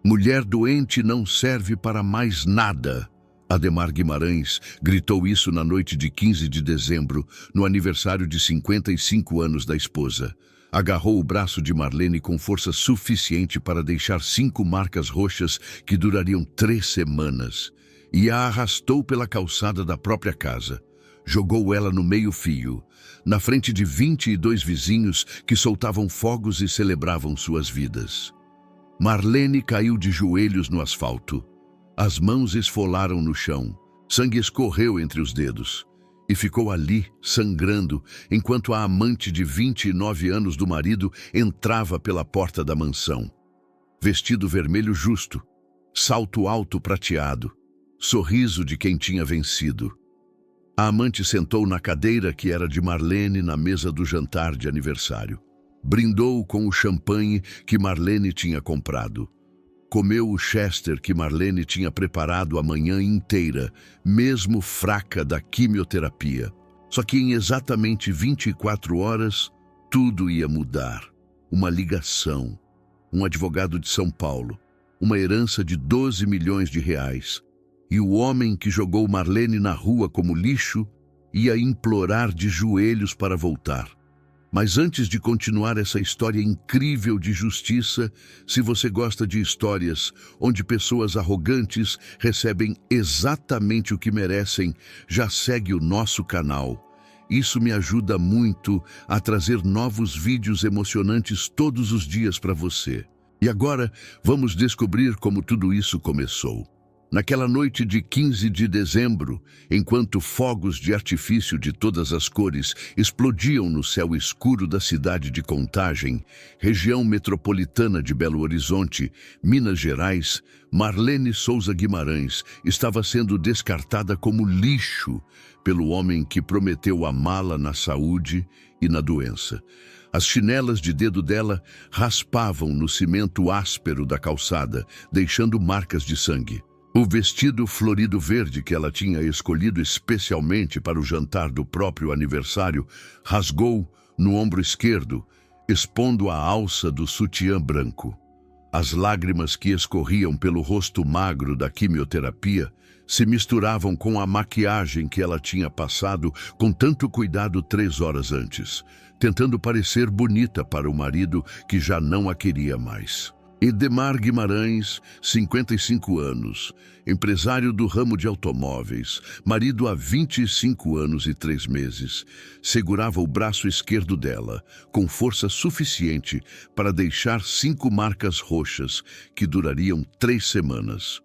Mulher doente não serve para mais nada. Ademar Guimarães gritou isso na noite de 15 de dezembro, no aniversário de 55 anos da esposa. Agarrou o braço de Marlene com força suficiente para deixar 5 marcas roxas que durariam 3 semanas e a arrastou pela calçada da própria casa. Jogou ela no meio-fio, na frente de 22 vizinhos que soltavam fogos e celebravam suas vidas. Marlene caiu de joelhos no asfalto. As mãos esfolaram no chão, sangue escorreu entre os dedos e ficou ali, sangrando, enquanto a amante de 29 anos do marido entrava pela porta da mansão. Vestido vermelho justo, salto alto prateado, sorriso de quem tinha vencido. A amante sentou na cadeira que era de Marlene na mesa do jantar de aniversário. Brindou com o champanhe que Marlene tinha comprado. Comeu o Chester que Marlene tinha preparado a manhã inteira, mesmo fraca da quimioterapia. Só que em exatamente 24 horas, tudo ia mudar. Uma ligação, um advogado de São Paulo, uma herança de 12 milhões de reais. E o homem que jogou Marlene na rua como lixo ia implorar de joelhos para voltar. Mas antes de continuar essa história incrível de justiça, se você gosta de histórias onde pessoas arrogantes recebem exatamente o que merecem, já segue o nosso canal. Isso me ajuda muito a trazer novos vídeos emocionantes todos os dias para você. E agora, vamos descobrir como tudo isso começou. Naquela noite de 15 de dezembro, enquanto fogos de artifício de todas as cores explodiam no céu escuro da cidade de Contagem, região metropolitana de Belo Horizonte, Minas Gerais, Marlene Souza Guimarães estava sendo descartada como lixo pelo homem que prometeu amá-la na saúde e na doença. As chinelas de dedo dela raspavam no cimento áspero da calçada, deixando marcas de sangue. O vestido florido verde que ela tinha escolhido especialmente para o jantar do próprio aniversário rasgou no ombro esquerdo, expondo a alça do sutiã branco. As lágrimas que escorriam pelo rosto magro da quimioterapia se misturavam com a maquiagem que ela tinha passado com tanto cuidado 3 horas antes, tentando parecer bonita para o marido que já não a queria mais. Ademar Guimarães, 55 anos, empresário do ramo de automóveis, marido há 25 anos e 3 meses, segurava o braço esquerdo dela, com força suficiente para deixar 5 marcas roxas que durariam 3 semanas.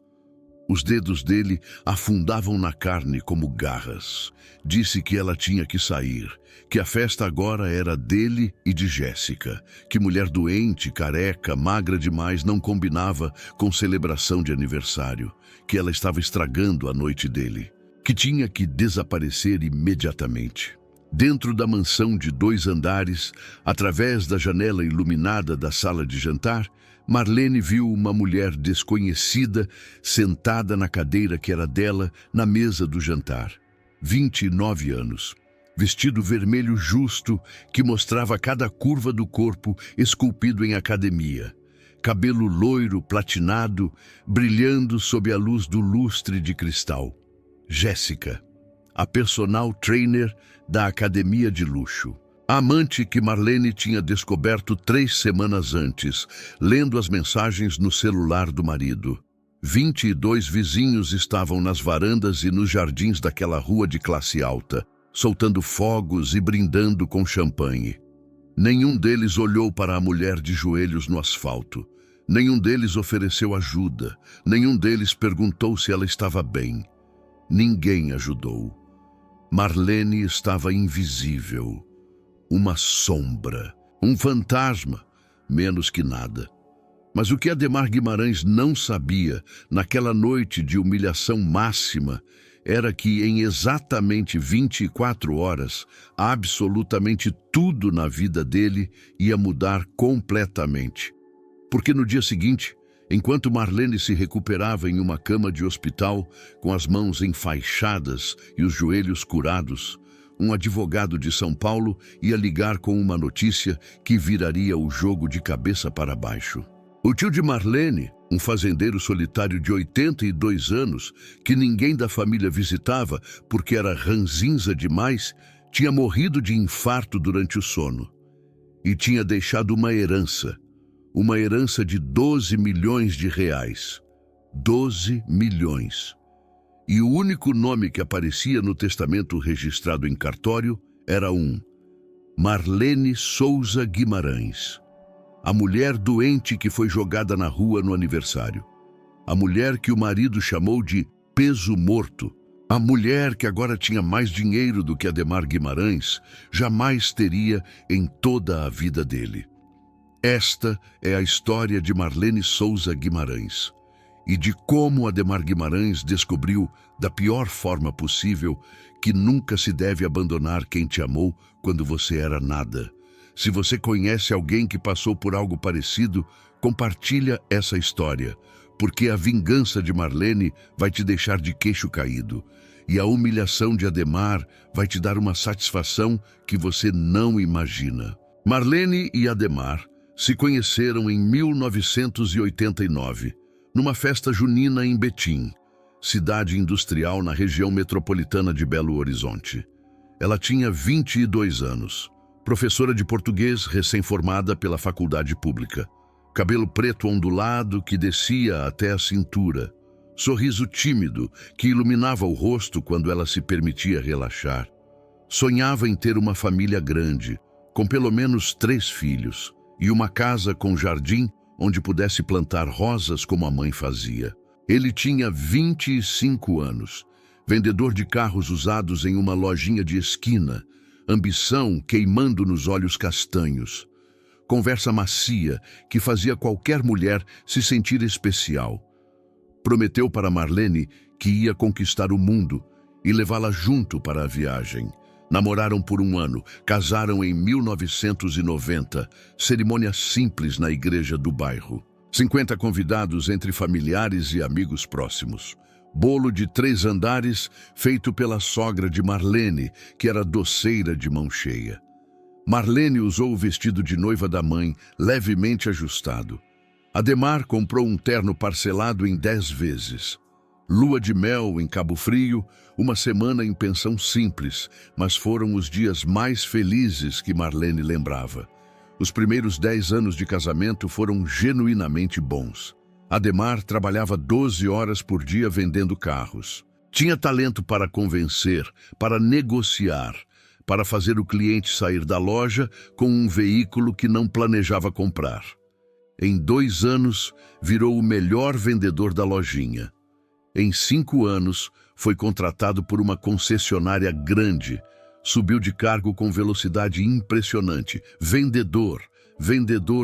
Os dedos dele afundavam na carne como garras. Disse que ela tinha que sair, que a festa agora era dele e de Jéssica, que mulher doente, careca, magra demais não combinava com celebração de aniversário, que ela estava estragando a noite dele, que tinha que desaparecer imediatamente. Dentro da mansão de 2 andares, através da janela iluminada da sala de jantar, Marlene viu uma mulher desconhecida sentada na cadeira que era dela na mesa do jantar. 29 anos. Vestido vermelho justo que mostrava cada curva do corpo esculpido em academia. Cabelo loiro, platinado, brilhando sob a luz do lustre de cristal. Jéssica, a personal trainer da academia de luxo. A amante que Marlene tinha descoberto 3 semanas antes, lendo as mensagens no celular do marido. 22 vizinhos estavam nas varandas e nos jardins daquela rua de classe alta, soltando fogos e brindando com champanhe. Nenhum deles olhou para a mulher de joelhos no asfalto. Nenhum deles ofereceu ajuda. Nenhum deles perguntou se ela estava bem. Ninguém ajudou. Marlene estava invisível. Uma sombra, um fantasma, menos que nada. Mas o que Ademar Guimarães não sabia, naquela noite de humilhação máxima, era que em exatamente 24 horas, absolutamente tudo na vida dele ia mudar completamente. Porque no dia seguinte, enquanto Marlene se recuperava em uma cama de hospital, com as mãos enfaixadas e os joelhos curados, um advogado de São Paulo ia ligar com uma notícia que viraria o jogo de cabeça para baixo. O tio de Marlene, um fazendeiro solitário de 82 anos, que ninguém da família visitava porque era ranzinza demais, tinha morrido de infarto durante o sono. E tinha deixado uma herança de 12 milhões de reais. 12 milhões. E o único nome que aparecia no testamento registrado em cartório era Marlene Souza Guimarães. A mulher doente que foi jogada na rua no aniversário. A mulher que o marido chamou de peso morto. A mulher que agora tinha mais dinheiro do que Adhemar Guimarães jamais teria em toda a vida dele. Esta é a história de Marlene Souza Guimarães e de como Adhemar Guimarães descobriu, da pior forma possível, que nunca se deve abandonar quem te amou quando você era nada. Se você conhece alguém que passou por algo parecido, compartilha essa história, porque a vingança de Marlene vai te deixar de queixo caído e a humilhação de Adhemar vai te dar uma satisfação que você não imagina. Marlene e Adhemar se conheceram em 1989, numa festa junina em Betim, cidade industrial na região metropolitana de Belo Horizonte. Ela tinha 22 anos, professora de português recém-formada pela faculdade pública. Cabelo preto ondulado que descia até a cintura, sorriso tímido que iluminava o rosto quando ela se permitia relaxar. Sonhava em ter uma família grande, com pelo menos 3 filhos, e uma casa com jardim onde pudesse plantar rosas como a mãe fazia. Ele tinha 25 anos, vendedor de carros usados em uma lojinha de esquina, ambição queimando nos olhos castanhos. Conversa macia que fazia qualquer mulher se sentir especial. Prometeu para Marlene que ia conquistar o mundo e levá-la junto para a viagem. Namoraram por 1 ano, casaram em 1990, cerimônia simples na igreja do bairro. 50 convidados entre familiares e amigos próximos. Bolo de 3 andares feito pela sogra de Marlene, que era doceira de mão cheia. Marlene usou o vestido de noiva da mãe, levemente ajustado. Adhemar comprou um terno parcelado em 10 vezes. Lua de mel em Cabo Frio, uma semana em pensão simples, mas foram os dias mais felizes que Marlene lembrava. Os primeiros 10 anos de casamento foram genuinamente bons. Adhemar trabalhava 12 horas por dia vendendo carros. Tinha talento para convencer, para negociar, para fazer o cliente sair da loja com um veículo que não planejava comprar. Em 2 anos, virou o melhor vendedor da lojinha. Em 5 anos, foi contratado por uma concessionária grande. Subiu de cargo com velocidade impressionante. Vendedor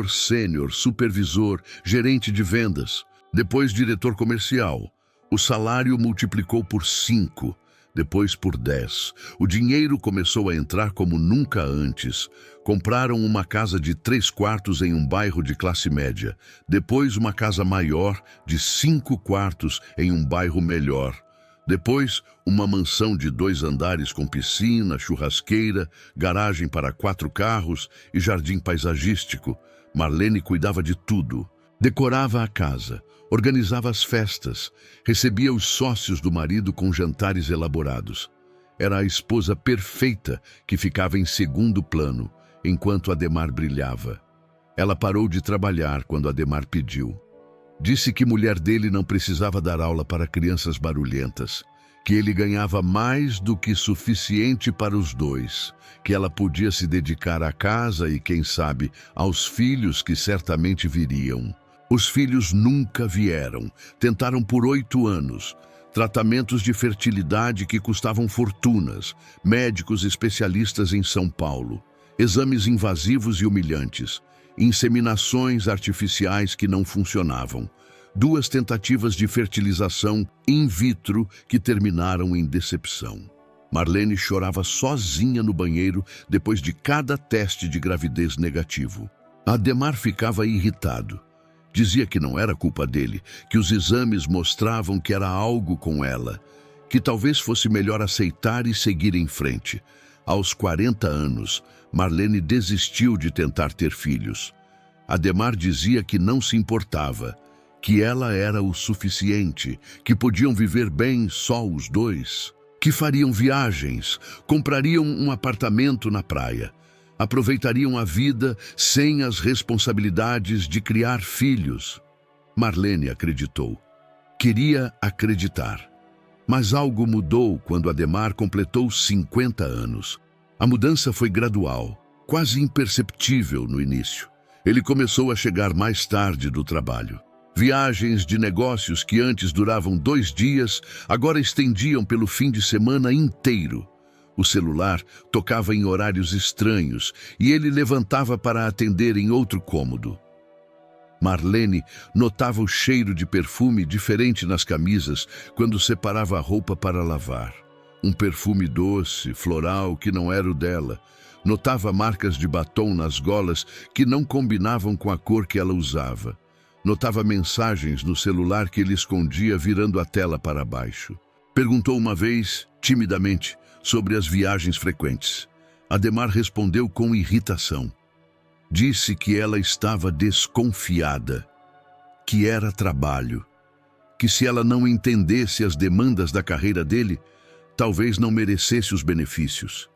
sênior, supervisor, gerente de vendas. Depois diretor comercial. O salário multiplicou por 5. Depois por 10. O dinheiro começou a entrar como nunca antes. Compraram uma casa de 3 quartos em um bairro de classe média. Depois uma casa maior de 5 quartos em um bairro melhor. Depois uma mansão de 2 andares com piscina, churrasqueira, garagem para 4 carros e jardim paisagístico. Marlene cuidava de tudo. Decorava a casa, organizava as festas, recebia os sócios do marido com jantares elaborados. Era a esposa perfeita que ficava em segundo plano, enquanto Adhemar brilhava. Ela parou de trabalhar quando Adhemar pediu. Disse que mulher dele não precisava dar aula para crianças barulhentas, que ele ganhava mais do que suficiente para os 2, que ela podia se dedicar à casa e, quem sabe, aos filhos que certamente viriam. Os filhos nunca vieram. Tentaram por 8 anos. Tratamentos de fertilidade que custavam fortunas. Médicos especialistas em São Paulo. Exames invasivos e humilhantes. Inseminações artificiais que não funcionavam. 2 tentativas de fertilização in vitro que terminaram em decepção. Marlene chorava sozinha no banheiro depois de cada teste de gravidez negativo. Adhemar ficava irritado. Dizia que não era culpa dele, que os exames mostravam que era algo com ela, que talvez fosse melhor aceitar e seguir em frente. Aos 40 anos, Marlene desistiu de tentar ter filhos. Adhemar dizia que não se importava, que ela era o suficiente, que podiam viver bem só os dois, que fariam viagens, comprariam um apartamento na praia, aproveitariam a vida sem as responsabilidades de criar filhos. Marlene acreditou. Queria acreditar. Mas algo mudou quando Adhemar completou 50 anos. A mudança foi gradual, quase imperceptível no início. Ele começou a chegar mais tarde do trabalho. Viagens de negócios que antes duravam 2 dias, agora estendiam pelo fim de semana inteiro. O celular tocava em horários estranhos e ele levantava para atender em outro cômodo. Marlene notava o cheiro de perfume diferente nas camisas quando separava a roupa para lavar. Um perfume doce, floral, que não era o dela. Notava marcas de batom nas golas que não combinavam com a cor que ela usava. Notava mensagens no celular que ele escondia virando a tela para baixo. Perguntou uma vez, timidamente, sobre as viagens frequentes. Adhemar respondeu com irritação. Disse que ela estava desconfiada, que era trabalho, que se ela não entendesse as demandas da carreira dele, talvez não merecesse os benefícios.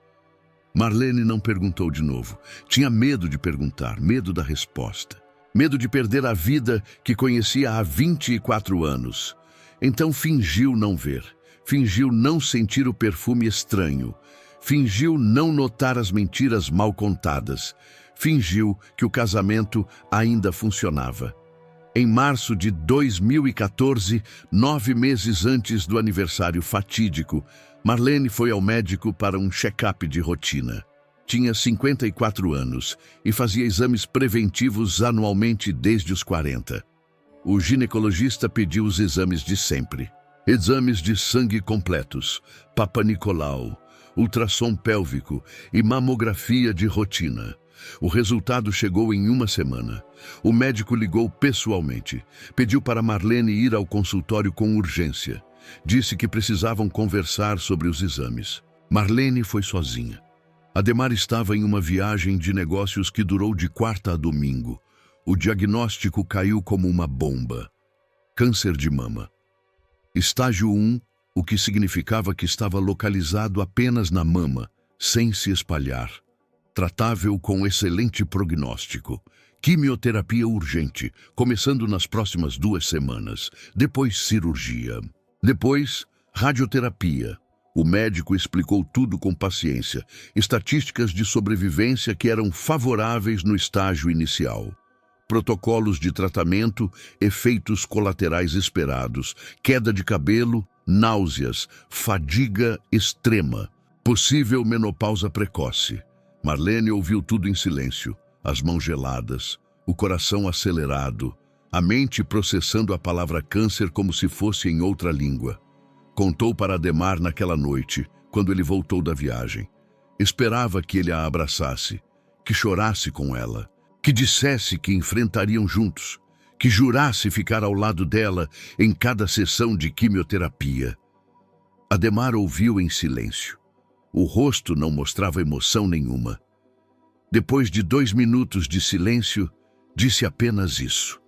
Marlene não perguntou de novo. Tinha medo de perguntar, medo da resposta. Medo de perder a vida que conhecia há 24 anos. Então fingiu não ver. Fingiu não sentir o perfume estranho. Fingiu não notar as mentiras mal contadas. Fingiu que o casamento ainda funcionava. Em março de 2014, 9 meses antes do aniversário fatídico, Marlene foi ao médico para um check-up de rotina. Tinha 54 anos e fazia exames preventivos anualmente desde os 40. O ginecologista pediu os exames de sempre. Exames de sangue completos, Papa Nicolau, ultrassom pélvico e mamografia de rotina. O resultado chegou em 1 semana. O médico ligou pessoalmente. Pediu para Marlene ir ao consultório com urgência. Disse que precisavam conversar sobre os exames. Marlene foi sozinha. Adhemar estava em uma viagem de negócios que durou de quarta a domingo. O diagnóstico caiu como uma bomba. Câncer de mama. Estágio 1, o que significava que estava localizado apenas na mama, sem se espalhar. Tratável com excelente prognóstico. Quimioterapia urgente, começando nas próximas 2 semanas. Depois cirurgia. Depois, radioterapia. O médico explicou tudo com paciência. Estatísticas de sobrevivência que eram favoráveis no estágio inicial. Protocolos de tratamento, efeitos colaterais esperados, queda de cabelo, náuseas, fadiga extrema, possível menopausa precoce. Marlene ouviu tudo em silêncio, as mãos geladas, o coração acelerado, a mente processando a palavra câncer como se fosse em outra língua. Contou para Adhemar naquela noite, quando ele voltou da viagem. Esperava que ele a abraçasse, que chorasse com ela, que dissesse que enfrentariam juntos, que jurasse ficar ao lado dela em cada sessão de quimioterapia. Adhemar ouviu em silêncio. O rosto não mostrava emoção nenhuma. Depois de 2 minutos de silêncio, disse apenas isso.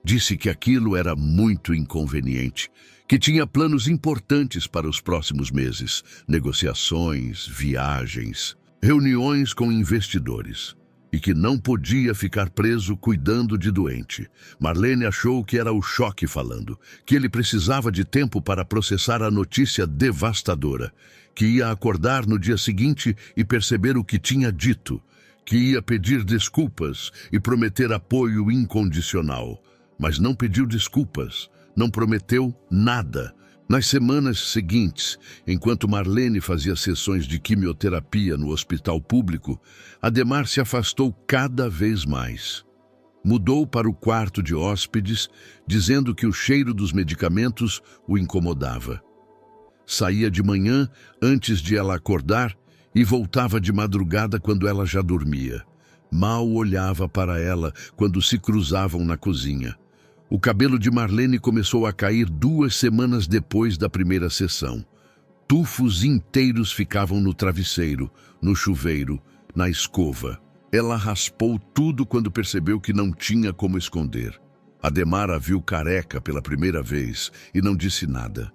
Disse que aquilo era muito inconveniente, que tinha planos importantes para os próximos meses, negociações, viagens, reuniões com investidores, e que não podia ficar preso cuidando de doente. Marlene achou que era o choque falando, que ele precisava de tempo para processar a notícia devastadora, que ia acordar no dia seguinte e perceber o que tinha dito, que ia pedir desculpas e prometer apoio incondicional. Mas não pediu desculpas, não prometeu nada. Nas semanas seguintes, enquanto Marlene fazia sessões de quimioterapia no hospital público, Adhemar se afastou cada vez mais. Mudou para o quarto de hóspedes, dizendo que o cheiro dos medicamentos o incomodava. Saía de manhã, antes de ela acordar, e voltava de madrugada quando ela já dormia. Mal olhava para ela quando se cruzavam na cozinha. O cabelo de Marlene começou a cair 2 semanas depois da primeira sessão. Tufos inteiros ficavam no travesseiro, no chuveiro, na escova. Ela raspou tudo quando percebeu que não tinha como esconder. Ademar a viu careca pela primeira vez e não disse nada.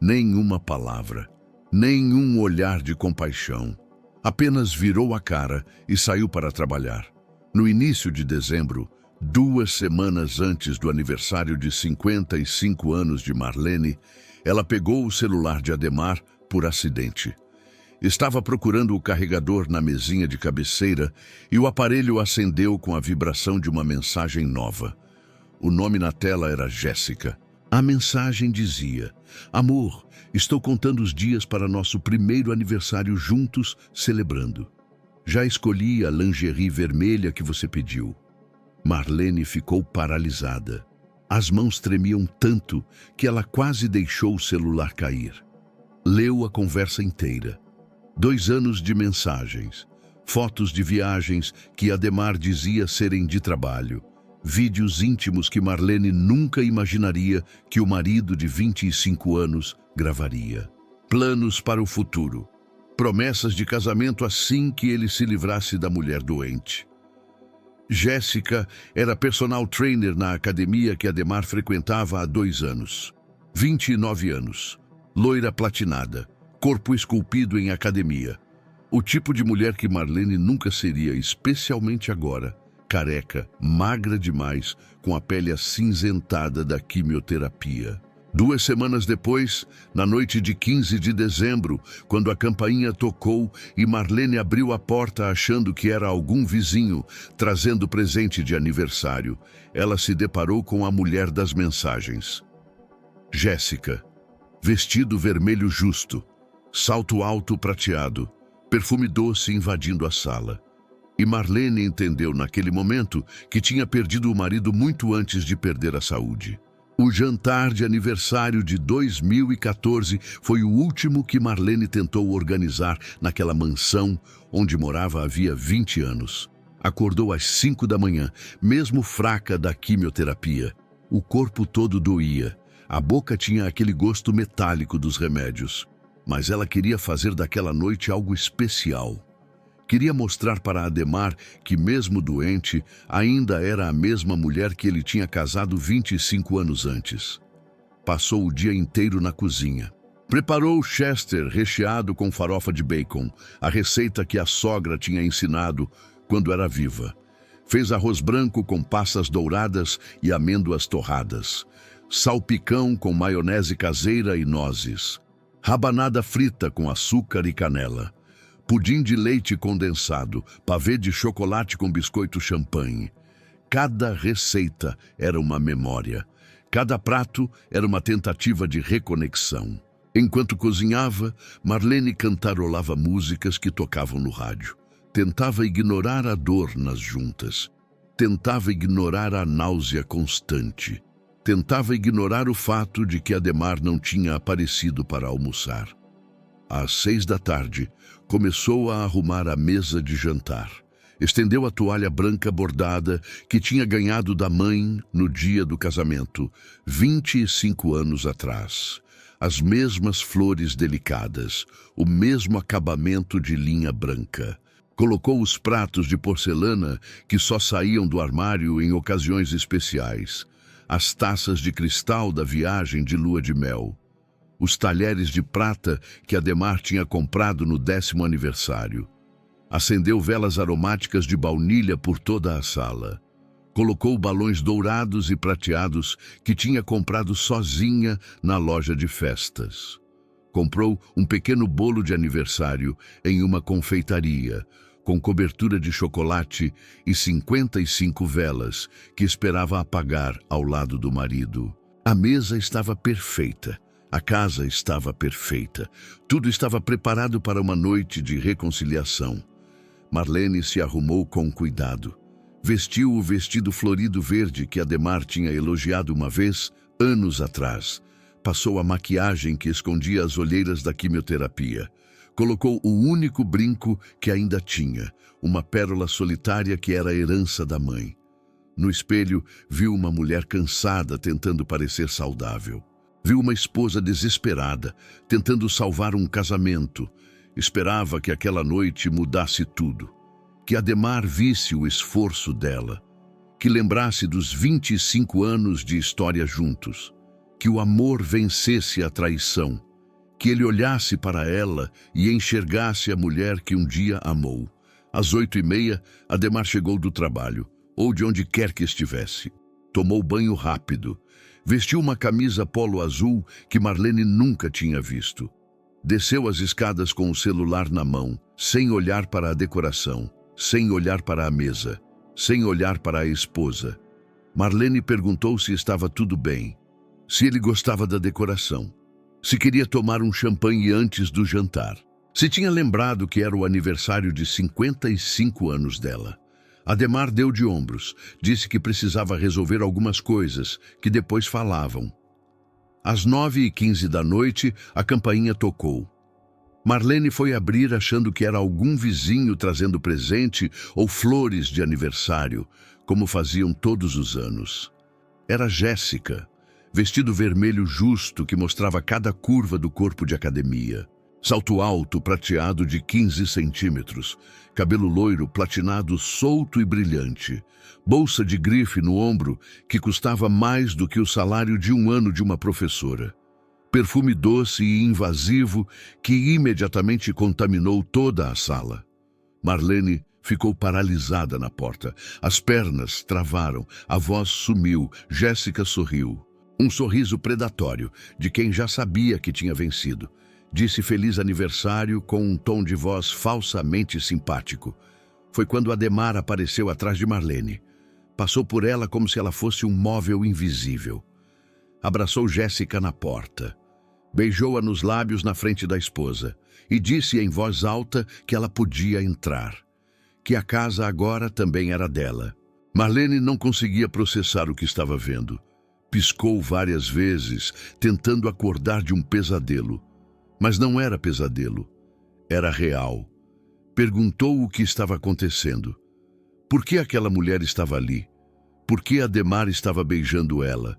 Nenhuma palavra, nenhum olhar de compaixão. Apenas virou a cara e saiu para trabalhar. No início de dezembro, 2 semanas antes do aniversário de 55 anos de Marlene, ela pegou o celular de Ademar por acidente. Estava procurando o carregador na mesinha de cabeceira e o aparelho acendeu com a vibração de uma mensagem nova. O nome na tela era Jéssica. A mensagem dizia: "Amor, estou contando os dias para nosso primeiro aniversário juntos, celebrando. Já escolhi a lingerie vermelha que você pediu." Marlene ficou paralisada. As mãos tremiam tanto que ela quase deixou o celular cair. Leu a conversa inteira. 2 anos de mensagens, fotos de viagens que Ademar dizia serem de trabalho, vídeos íntimos que Marlene nunca imaginaria que o marido de 25 anos gravaria. Planos para o futuro. Promessas de casamento assim que ele se livrasse da mulher doente. Jéssica era personal trainer na academia que Ademar frequentava há 2 anos. 29 anos, loira platinada, corpo esculpido em academia. O tipo de mulher que Marlene nunca seria, especialmente agora, careca, magra demais, com a pele acinzentada da quimioterapia. 2 semanas depois, na noite de 15 de dezembro, quando a campainha tocou e Marlene abriu a porta achando que era algum vizinho trazendo presente de aniversário, ela se deparou com a mulher das mensagens. Jéssica, vestido vermelho justo, salto alto prateado, perfume doce invadindo a sala. E Marlene entendeu naquele momento que tinha perdido o marido muito antes de perder a saúde. O jantar de aniversário de 2014 foi o último que Marlene tentou organizar naquela mansão onde morava havia 20 anos. Acordou às 5 da manhã, mesmo fraca da quimioterapia. O corpo todo doía. A boca tinha aquele gosto metálico dos remédios. Mas ela queria fazer daquela noite algo especial. Queria mostrar para Ademar que, mesmo doente, ainda era a mesma mulher que ele tinha casado 25 anos antes. Passou o dia inteiro na cozinha. Preparou o Chester recheado com farofa de bacon, a receita que a sogra tinha ensinado quando era viva. Fez arroz branco com passas douradas e amêndoas torradas. Salpicão com maionese caseira e nozes. Rabanada frita com açúcar e canela. Pudim de leite condensado, pavê de chocolate com biscoito champanhe. Cada receita era uma memória. Cada prato era uma tentativa de reconexão. Enquanto cozinhava, Marlene cantarolava músicas que tocavam no rádio. Tentava ignorar a dor nas juntas. Tentava ignorar a náusea constante. Tentava ignorar o fato de que Ademar não tinha aparecido para almoçar. Às 6 da tarde, começou a arrumar a mesa de jantar. Estendeu a toalha branca bordada que tinha ganhado da mãe no dia do casamento, 25 anos atrás. As mesmas flores delicadas, o mesmo acabamento de linha branca. Colocou os pratos de porcelana que só saíam do armário em ocasiões especiais. As taças de cristal da viagem de lua de mel. Os talheres de prata que Ademar tinha comprado no 10º aniversário. Acendeu velas aromáticas de baunilha por toda a sala. Colocou balões dourados e prateados que tinha comprado sozinha na loja de festas. Comprou um pequeno bolo de aniversário em uma confeitaria, com cobertura de chocolate e 55 velas que esperava apagar ao lado do marido. A mesa estava perfeita. A casa estava perfeita. Tudo estava preparado para uma noite de reconciliação. Marlene se arrumou com cuidado. Vestiu o vestido florido verde que Ademar tinha elogiado uma vez, anos atrás. Passou a maquiagem que escondia as olheiras da quimioterapia. Colocou o único brinco que ainda tinha, uma pérola solitária que era a herança da mãe. No espelho, viu uma mulher cansada tentando parecer saudável. Viu uma esposa desesperada, tentando salvar um casamento. Esperava que aquela noite mudasse tudo. Que Ademar visse o esforço dela. que lembrasse dos 25 anos de história juntos, que o amor vencesse a traição, que ele olhasse para ela e enxergasse a mulher que um dia amou. Às 8h30, Ademar chegou do trabalho, ou de onde quer que estivesse. Tomou banho rápido. Vestiu uma camisa polo azul que Marlene nunca tinha visto. Desceu as escadas com o celular na mão, sem olhar para a decoração, sem olhar para a mesa, sem olhar para a esposa. Marlene perguntou se estava tudo bem, se ele gostava da decoração, se queria tomar um champanhe antes do jantar, se tinha lembrado que era o aniversário de 55 anos dela. Ademar deu de ombros, disse que precisava resolver algumas coisas, que depois falavam. Às 9h15 da noite, a campainha tocou. Marlene foi abrir achando que era algum vizinho trazendo presente ou flores de aniversário, como faziam todos os anos. Era Jéssica, vestido vermelho justo que mostrava cada curva do corpo de academia. Salto alto prateado de 15 centímetros, cabelo loiro platinado solto e brilhante, bolsa de grife no ombro que custava mais do que o salário de um ano de uma professora. Perfume doce e invasivo que imediatamente contaminou toda a sala. Marlene ficou paralisada na porta. As pernas travaram, a voz sumiu, Jéssica sorriu. Um sorriso predatório, de quem já sabia que tinha vencido. Disse feliz aniversário com um tom de voz falsamente simpático. Foi quando Ademar apareceu atrás de Marlene. Passou por ela como se ela fosse um móvel invisível. Abraçou Jéssica na porta. Beijou-a nos lábios na frente da esposa e disse em voz alta que ela podia entrar, que a casa agora também era dela. Marlene não conseguia processar o que estava vendo. Piscou várias vezes, tentando acordar de um pesadelo. Mas não era pesadelo, era real. Perguntou o que estava acontecendo. Por que aquela mulher estava ali? Por que Ademar estava beijando ela?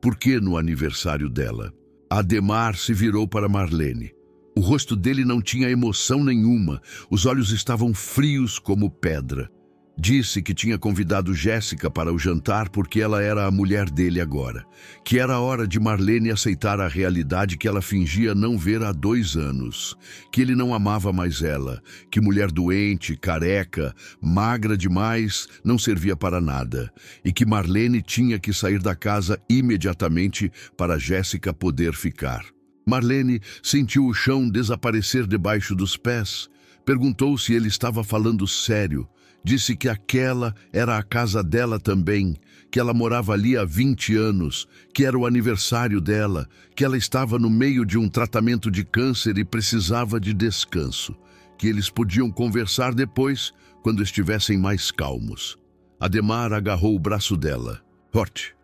Por que no aniversário dela? Ademar se virou para Marlene. O rosto dele não tinha emoção nenhuma, os olhos estavam frios como pedra. Disse que tinha convidado Jéssica para o jantar porque ela era a mulher dele agora, que era a hora de Marlene aceitar a realidade que ela fingia não ver há 2 anos, que ele não amava mais ela, que mulher doente, careca, magra demais, não servia para nada, e que Marlene tinha que sair da casa imediatamente para Jéssica poder ficar. Marlene sentiu o chão desaparecer debaixo dos pés, perguntou se ele estava falando sério. Disse que aquela era a casa dela também, que ela morava ali há 20 anos, que era o aniversário dela, que ela estava no meio de um tratamento de câncer e precisava de descanso, que eles podiam conversar depois, quando estivessem mais calmos. Ademar agarrou o braço dela, forte,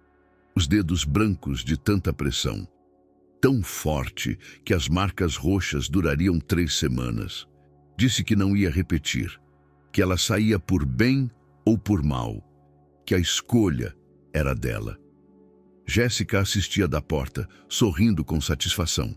os dedos brancos de tanta pressão, tão forte que as marcas roxas durariam 3 semanas. Disse que não ia repetir, que ela saía por bem ou por mal, que a escolha era dela. Jéssica assistia da porta, sorrindo com satisfação,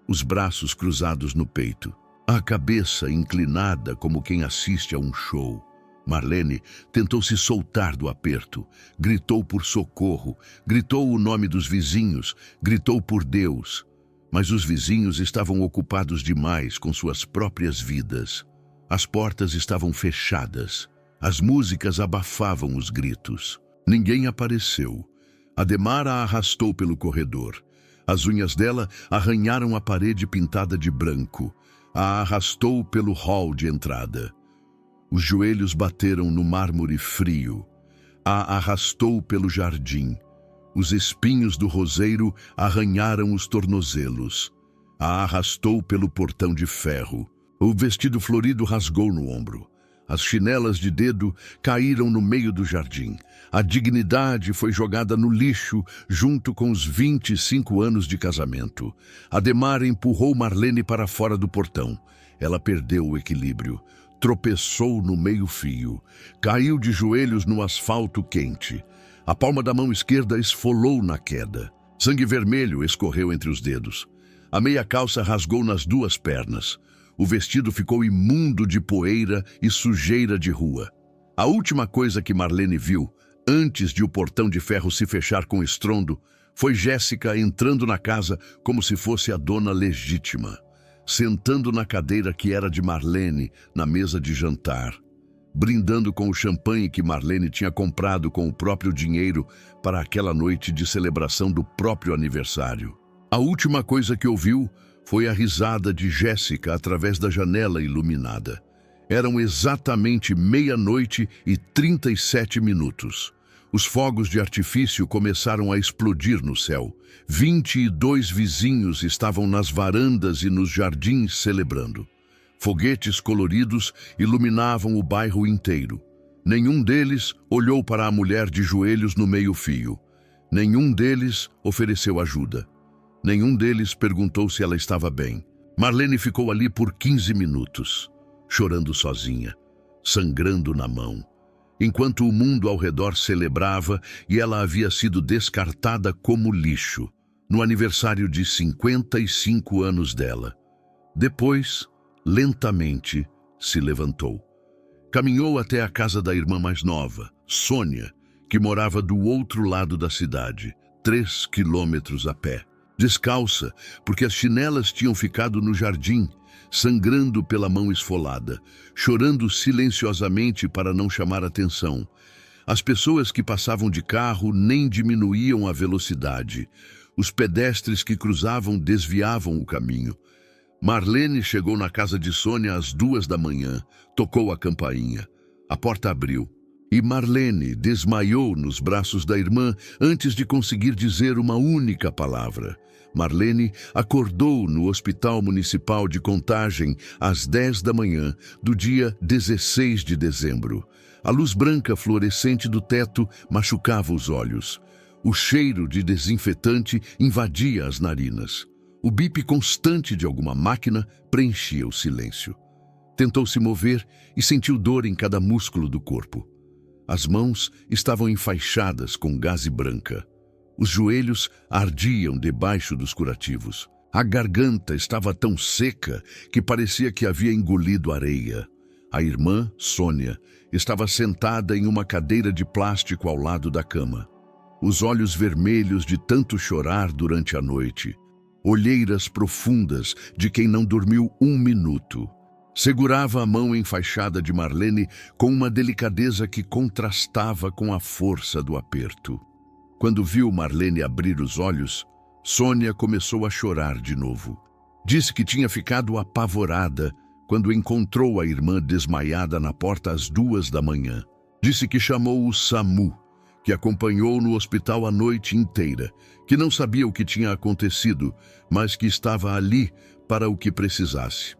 os braços cruzados no peito, a cabeça inclinada como quem assiste a um show. Marlene tentou se soltar do aperto, gritou por socorro, gritou o nome dos vizinhos, gritou por Deus, mas os vizinhos estavam ocupados demais com suas próprias vidas. As portas estavam fechadas. As músicas abafavam os gritos. Ninguém apareceu. Ademar a arrastou pelo corredor. As unhas dela arranharam a parede pintada de branco. A arrastou pelo hall de entrada. Os joelhos bateram no mármore frio. A arrastou pelo jardim. Os espinhos do roseiro arranharam os tornozelos. A arrastou pelo portão de ferro. O vestido florido rasgou no ombro. As chinelas de dedo caíram no meio do jardim. A dignidade foi jogada no lixo junto com os 25 anos de casamento. Ademar empurrou Marlene para fora do portão. Ela perdeu o equilíbrio. Tropeçou no meio-fio. Caiu de joelhos no asfalto quente. A palma da mão esquerda esfolou na queda. Sangue vermelho escorreu entre os dedos. A meia calça rasgou nas 2 pernas. O vestido ficou imundo de poeira e sujeira de rua. A última coisa que Marlene viu, Antes de o portão de ferro se fechar com estrondo, foi Jéssica entrando na casa como se fosse a dona legítima, sentando na cadeira que era de Marlene na mesa de jantar, brindando com o champanhe que Marlene tinha comprado com o próprio dinheiro para aquela noite de celebração do próprio aniversário. A última coisa que ouviu foi a risada de Jéssica através da janela iluminada. Eram exatamente 00:37. Os fogos de artifício começaram a explodir no céu. 22 vizinhos estavam nas varandas e nos jardins celebrando. Foguetes coloridos iluminavam o bairro inteiro. Nenhum deles olhou para a mulher de joelhos no meio-fio. Nenhum deles ofereceu ajuda. Nenhum deles perguntou se ela estava bem. Marlene ficou ali por 15 minutos, chorando sozinha, sangrando na mão, enquanto o mundo ao redor celebrava e ela havia sido descartada como lixo, no aniversário de 55 anos dela. Depois, lentamente, se levantou. Caminhou até a casa da irmã mais nova, Sônia, que morava do outro lado da cidade, 3 quilômetros a pé. Descalça, porque as chinelas tinham ficado no jardim, sangrando pela mão esfolada, chorando silenciosamente para não chamar atenção. As pessoas que passavam de carro nem diminuíam a velocidade. Os pedestres que cruzavam desviavam o caminho. Marlene chegou na casa de Sônia às 2 da manhã, tocou a campainha. A porta abriu e Marlene desmaiou nos braços da irmã antes de conseguir dizer uma única palavra. Marlene acordou no Hospital Municipal de Contagem às 10 da manhã do dia 16 de dezembro. A luz branca fluorescente do teto machucava os olhos. O cheiro de desinfetante invadia as narinas. O bip constante de alguma máquina preenchia o silêncio. Tentou se mover e sentiu dor em cada músculo do corpo. As mãos estavam enfaixadas com gaze branca. Os joelhos ardiam debaixo dos curativos. A garganta estava tão seca que parecia que havia engolido areia. A irmã, Sônia, estava sentada em uma cadeira de plástico ao lado da cama. Os olhos vermelhos de tanto chorar durante a noite. Olheiras profundas de quem não dormiu um minuto. Segurava a mão enfaixada de Marlene com uma delicadeza que contrastava com a força do aperto. Quando viu Marlene abrir os olhos, Sônia começou a chorar de novo. Disse que tinha ficado apavorada quando encontrou a irmã desmaiada na porta às 2 da manhã. Disse que chamou o SAMU, que acompanhou no hospital a noite inteira, que não sabia o que tinha acontecido, mas que estava ali para o que precisasse.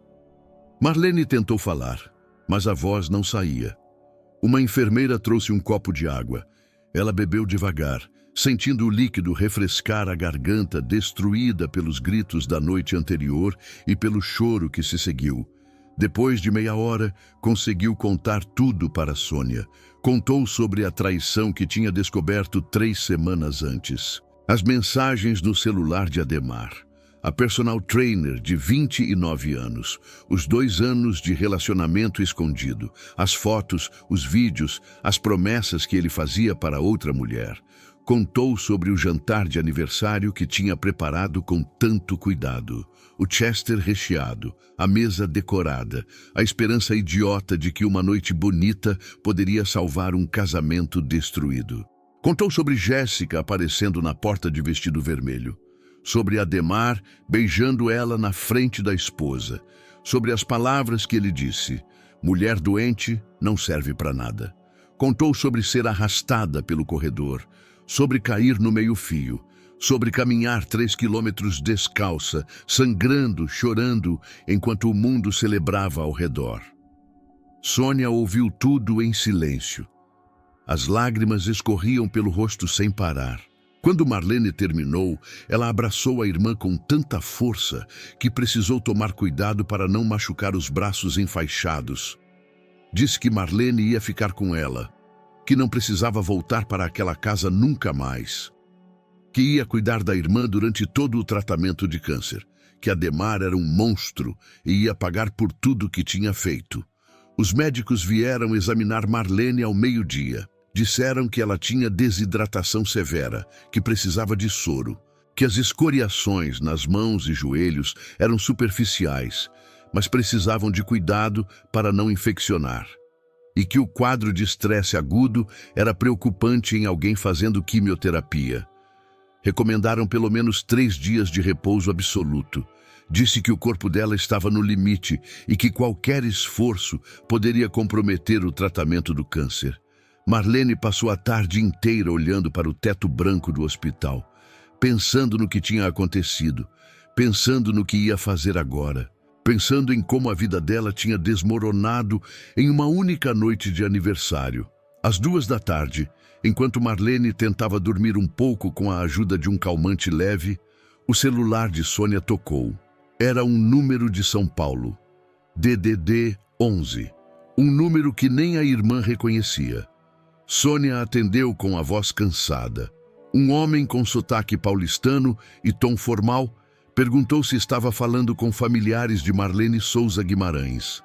Marlene tentou falar, mas a voz não saía. Uma enfermeira trouxe um copo de água. Ela bebeu devagar, sentindo o líquido refrescar a garganta destruída pelos gritos da noite anterior e pelo choro que se seguiu. Depois de meia hora, conseguiu contar tudo para Sônia. Contou sobre a traição que tinha descoberto 3 semanas antes. As mensagens no celular de Ademar. A personal trainer de 29 anos, os 2 anos de relacionamento escondido, as fotos, os vídeos, as promessas que ele fazia para outra mulher. Contou sobre o jantar de aniversário que tinha preparado com tanto cuidado. O Chester recheado, a mesa decorada, a esperança idiota de que uma noite bonita poderia salvar um casamento destruído. Contou sobre Jéssica aparecendo na porta de vestido vermelho. Sobre Ademar beijando ela na frente da esposa. Sobre as palavras que ele disse: mulher doente não serve para nada. Contou sobre ser arrastada pelo corredor, sobre cair no meio-fio, sobre caminhar 3 quilômetros descalça, sangrando, chorando, enquanto o mundo celebrava ao redor. Sônia ouviu tudo em silêncio. As lágrimas escorriam pelo rosto sem parar. Quando Marlene terminou, ela abraçou a irmã com tanta força que precisou tomar cuidado para não machucar os braços enfaixados. Disse que Marlene ia ficar com ela, que não precisava voltar para aquela casa nunca mais, que ia cuidar da irmã durante todo o tratamento de câncer, que Ademar era um monstro e ia pagar por tudo que tinha feito. Os médicos vieram examinar Marlene ao meio-dia. Disseram que ela tinha desidratação severa, que precisava de soro, que as escoriações nas mãos e joelhos eram superficiais, mas precisavam de cuidado para não infeccionar, e que o quadro de estresse agudo era preocupante em alguém fazendo quimioterapia. Recomendaram pelo menos 3 dias de repouso absoluto. Disse que o corpo dela estava no limite e que qualquer esforço poderia comprometer o tratamento do câncer. Marlene passou a tarde inteira olhando para o teto branco do hospital, pensando no que tinha acontecido, pensando no que ia fazer agora, pensando em como a vida dela tinha desmoronado em uma única noite de aniversário. Às 2 da tarde, enquanto Marlene tentava dormir um pouco com a ajuda de um calmante leve, o celular de Sônia tocou. Era um número de São Paulo, DDD 11, um número que nem a irmã reconhecia. Sônia atendeu com a voz cansada. Um homem com sotaque paulistano e tom formal perguntou se estava falando com familiares de Marlene Souza Guimarães.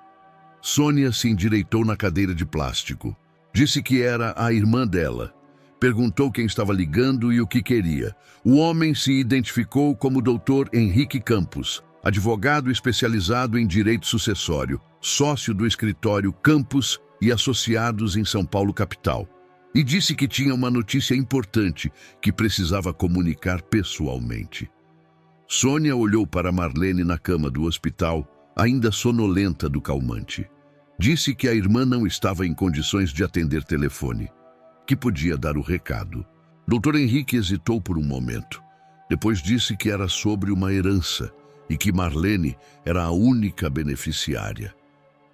Sônia se endireitou na cadeira de plástico. Disse que era a irmã dela. Perguntou quem estava ligando e o que queria. O homem se identificou como Dr. Henrique Campos, advogado especializado em direito sucessório, sócio do escritório Campos e Associados em São Paulo, capital. E disse que tinha uma notícia importante que precisava comunicar pessoalmente. Sônia olhou para Marlene na cama do hospital, ainda sonolenta do calmante. Disse que a irmã não estava em condições de atender telefone, que podia dar o recado. Dr. Henrique hesitou por um momento. Depois disse que era sobre uma herança e que Marlene era a única beneficiária.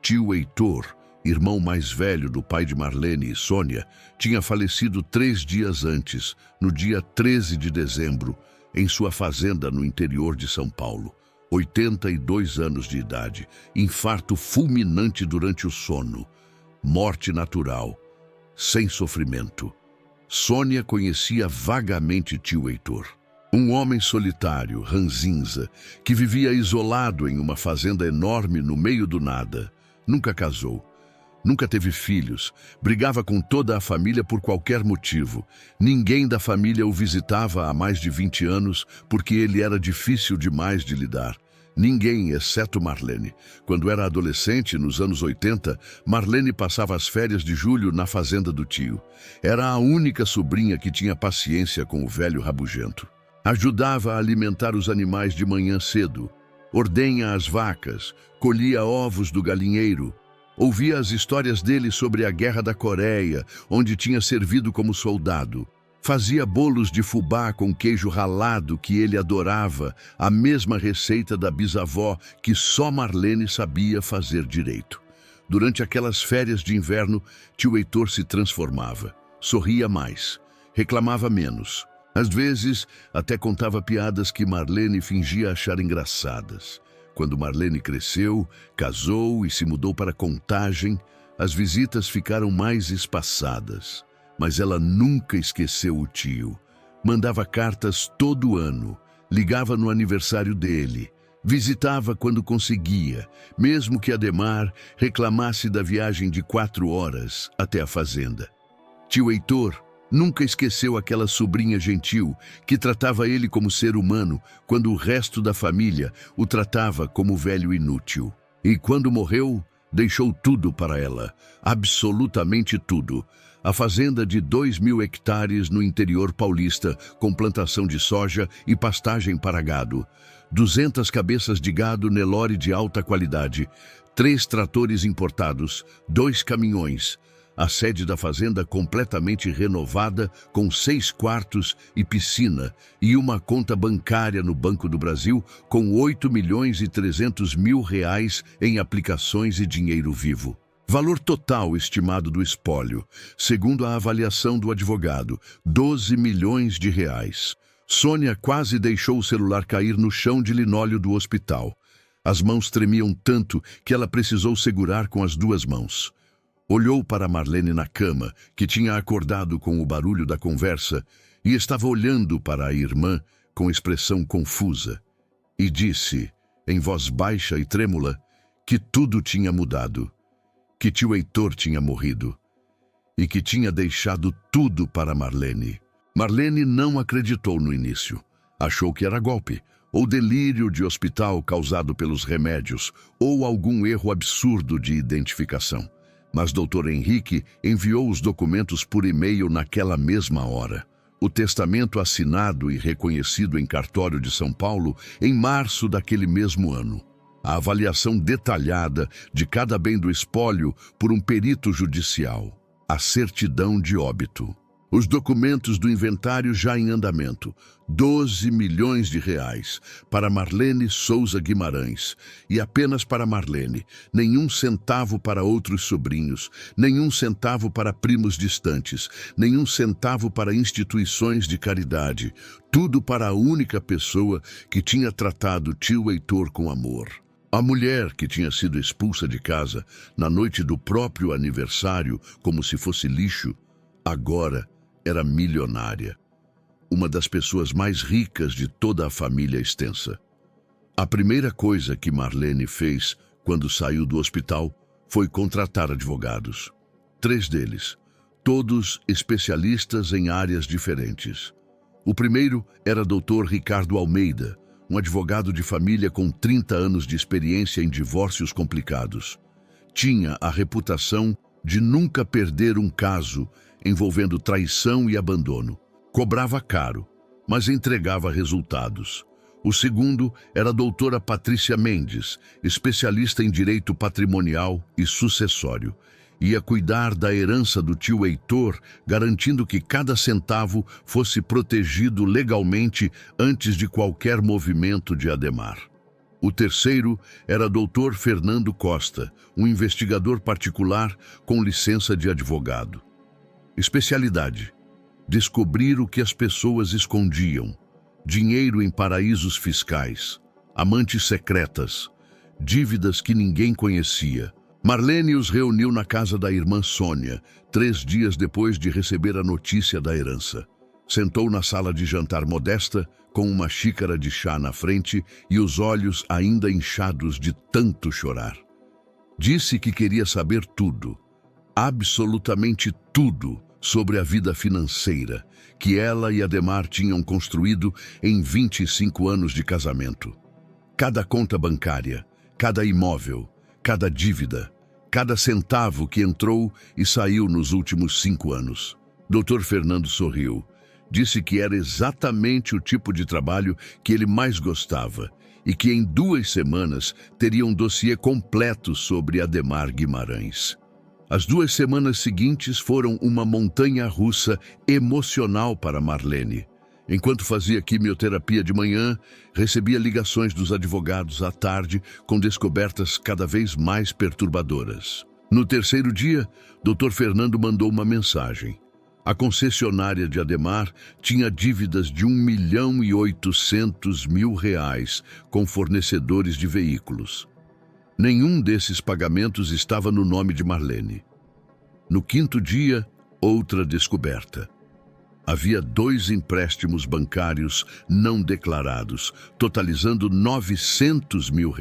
Tio Heitor, irmão mais velho do pai de Marlene e Sônia, tinha falecido 3 dias antes, no dia 13 de dezembro, em sua fazenda no interior de São Paulo. 82 anos de idade, infarto fulminante durante o sono, morte natural, sem sofrimento. Sônia conhecia vagamente tio Heitor. Um homem solitário, ranzinza, que vivia isolado em uma fazenda enorme no meio do nada. Nunca casou, nunca teve filhos, brigava com toda a família por qualquer motivo. Ninguém da família o visitava há mais de 20 anos porque ele era difícil demais de lidar. Ninguém, exceto Marlene. Quando era adolescente, nos anos 80, Marlene passava as férias de julho na fazenda do tio. Era a única sobrinha que tinha paciência com o velho rabugento. Ajudava a alimentar os animais de manhã cedo, ordenha as vacas, colhia ovos do galinheiro, ouvia as histórias dele sobre a Guerra da Coreia, onde tinha servido como soldado. Fazia bolos de fubá com queijo ralado que ele adorava, a mesma receita da bisavó que só Marlene sabia fazer direito. Durante aquelas férias de inverno, tio Heitor se transformava. Sorria mais, reclamava menos. Às vezes, até contava piadas que Marlene fingia achar engraçadas. Quando Marlene cresceu, casou e se mudou para Contagem, as visitas ficaram mais espaçadas. Mas ela nunca esqueceu o tio. Mandava cartas todo ano, ligava no aniversário dele, visitava quando conseguia, mesmo que Ademar reclamasse da viagem de 4 horas até a fazenda. Tio Heitor nunca esqueceu aquela sobrinha gentil que tratava ele como ser humano quando o resto da família o tratava como velho inútil. E quando morreu, deixou tudo para ela, absolutamente tudo. A fazenda de 2.000 hectares no interior paulista, com plantação de soja e pastagem para gado, 200 cabeças de gado Nelore de alta qualidade, 3 tratores importados, 2 caminhões, a sede da fazenda completamente renovada, com 6 quartos e piscina, e uma conta bancária no Banco do Brasil com 8.300.000 reais em aplicações e dinheiro vivo. Valor total estimado do espólio, segundo a avaliação do advogado, 12 milhões de reais. Sônia quase deixou o celular cair no chão de linóleo do hospital. As mãos tremiam tanto que ela precisou segurar com as 2 mãos. Olhou para Marlene na cama, que tinha acordado com o barulho da conversa, e estava olhando para a irmã com expressão confusa. E disse, em voz baixa e trêmula, que tudo tinha mudado, que tio Heitor tinha morrido. e que tinha deixado tudo para Marlene. Marlene não acreditou no início. Achou que era golpe, ou delírio de hospital causado pelos remédios, ou algum erro absurdo de identificação. Mas Dr. Henrique enviou os documentos por e-mail naquela mesma hora. O testamento assinado e reconhecido em cartório de São Paulo em março daquele mesmo ano. A avaliação detalhada de cada bem do espólio por um perito judicial. A certidão de óbito. Os documentos do inventário já em andamento. 12 milhões de reais para Marlene Souza Guimarães. E apenas para Marlene. Nenhum centavo para outros sobrinhos. Nenhum centavo para primos distantes. Nenhum centavo para instituições de caridade. Tudo para a única pessoa que tinha tratado tio Heitor com amor. A mulher que tinha sido expulsa de casa na noite do próprio aniversário como se fosse lixo, agora era milionária. Uma das pessoas mais ricas de toda a família extensa. A primeira coisa que Marlene fez quando saiu do hospital foi contratar advogados. 3 deles, todos especialistas em áreas diferentes. O primeiro era Dr. Ricardo Almeida, um advogado de família com 30 anos de experiência em divórcios complicados. Tinha a reputação de nunca perder um caso envolvendo traição e abandono. Cobrava caro, mas entregava resultados. O segundo era a doutora Patrícia Mendes, especialista em direito patrimonial e sucessório. Ia cuidar da herança do tio Heitor, garantindo que cada centavo fosse protegido legalmente antes de qualquer movimento de Ademar. O terceiro era Dr. Fernando Costa, um investigador particular com licença de advogado. Especialidade: descobrir o que as pessoas escondiam. Dinheiro em paraísos fiscais, amantes secretas, dívidas que ninguém conhecia. Marlene os reuniu na casa da irmã Sônia, 3 dias depois de receber a notícia da herança. Sentou na sala de jantar modesta, com uma xícara de chá na frente e os olhos ainda inchados de tanto chorar. Disse que queria saber tudo, absolutamente tudo, sobre a vida financeira que ela e Ademar tinham construído em 25 anos de casamento. Cada conta bancária, cada imóvel, cada dívida, cada centavo que entrou e saiu nos últimos 5 anos. Dr. Fernando sorriu. Disse que era exatamente o tipo de trabalho que ele mais gostava e que em 2 semanas teria um dossiê completo sobre Ademar Guimarães. As 2 semanas seguintes foram uma montanha-russa emocional para Marlene. Enquanto fazia quimioterapia de manhã, recebia ligações dos advogados à tarde com descobertas cada vez mais perturbadoras. No 3º dia, Dr. Fernando mandou uma mensagem. A concessionária de Ademar tinha dívidas de R$1.800.000 com fornecedores de veículos. Nenhum desses pagamentos estava no nome de Marlene. No 5º dia, outra descoberta. Havia 2 empréstimos bancários não declarados, totalizando R$900 mil.